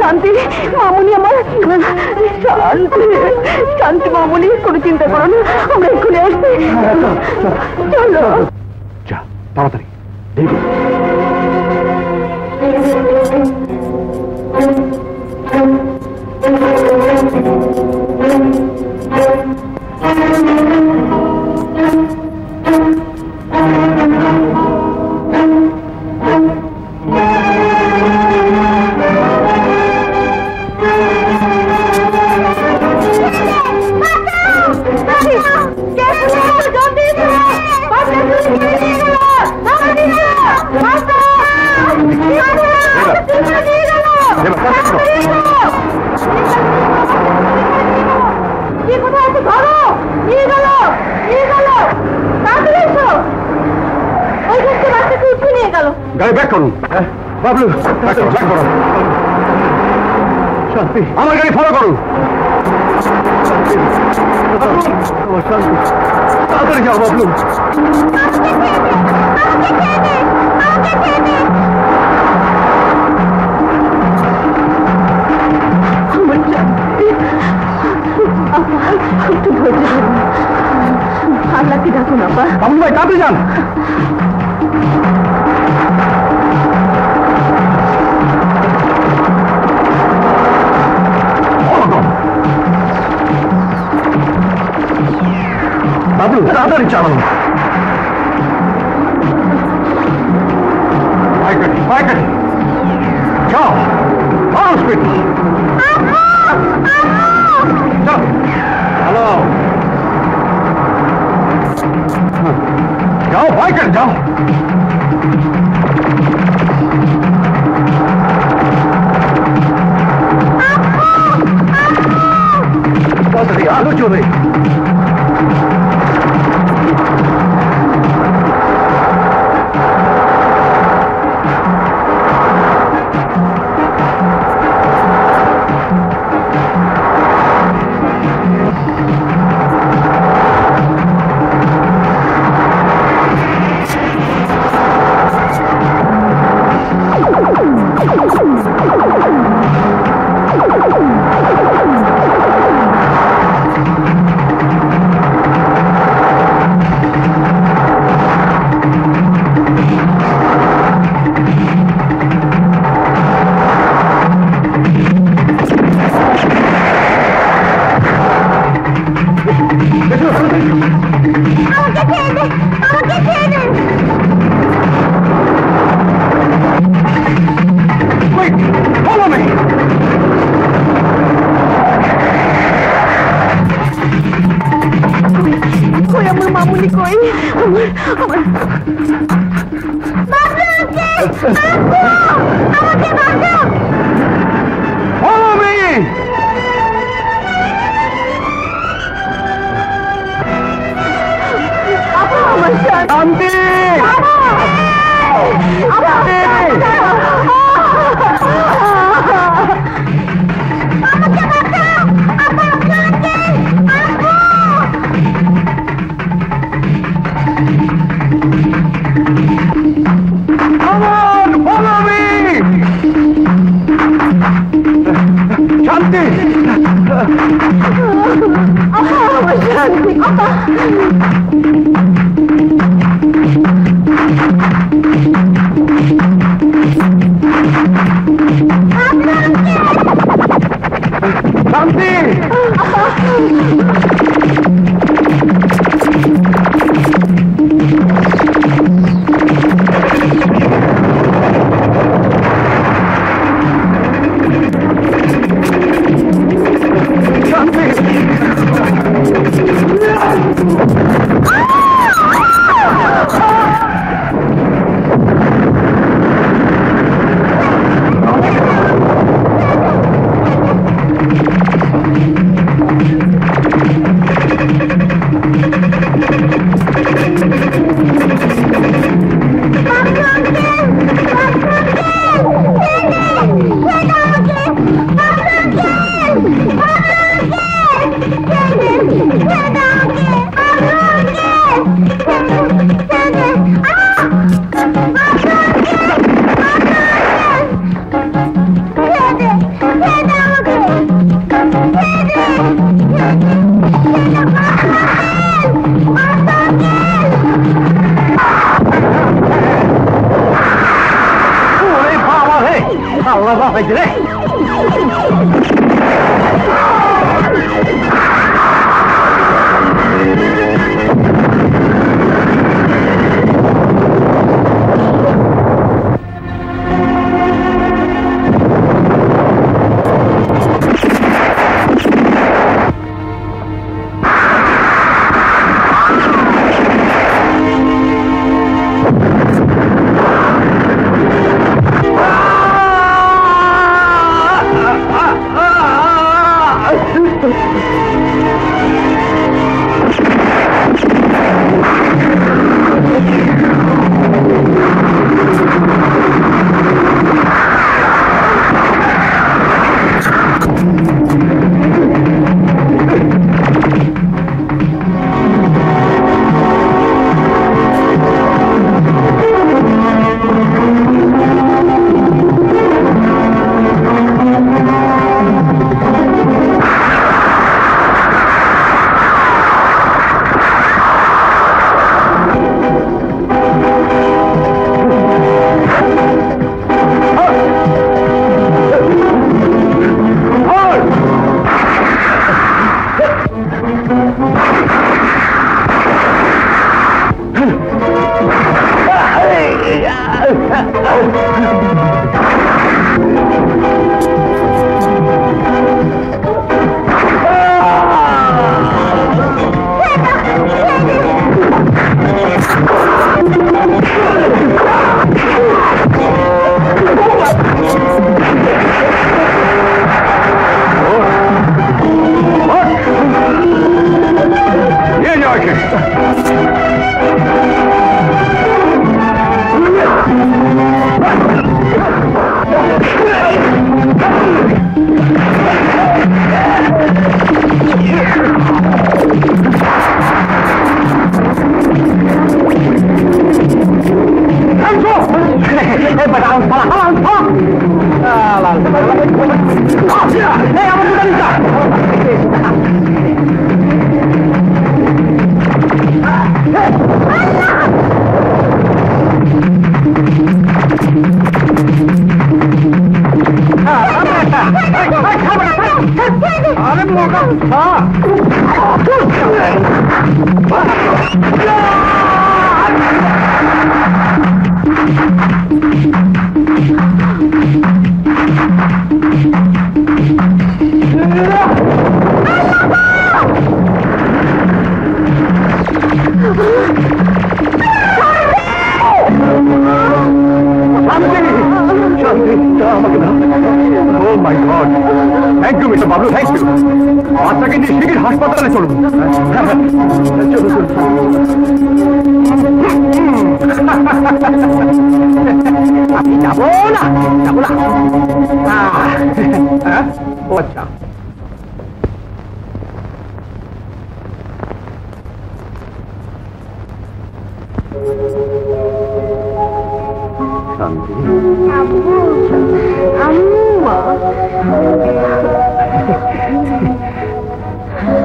Speaker 1: শান্তি, মামুনি আমার শান্তি, শান্তি, মামুনি কোনো চিন্তা করো না, আমরা এক্ষুনি আসছি। চলো, যা তাড়াতাড়ি দেখো। গাড়ি ব্যাক করুন। বাবলু, ব্যাক করুন। শান্তি, আমার গাড়ি ফলো করুন। শান্তি, তাড়াতাড়ি যাও বাবলু। একটু ধৈর্য ধরুন, আল্লাহকে ডাকুন আপা। বাবলু ভাই তাড়াতাড়ি যান। বাবলু তাড়াতাড়ি চালান। বাইকাটি যাও, হসপিটাল হ্যালো, যাও বাইকাটি যাও। তাড়াতাড়ি আলো চলে।
Speaker 5: শান্তি
Speaker 6: পাইছে রে। হাসপাতালে চলুন। আমি যাবো না, যাবো না। ও আচ্ছা, শান্তি।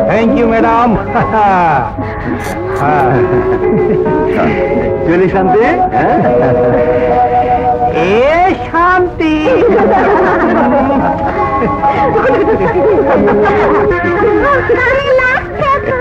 Speaker 6: Thank you madam. চলি শান্তি। এ শান্তি,
Speaker 5: লাগছে তো।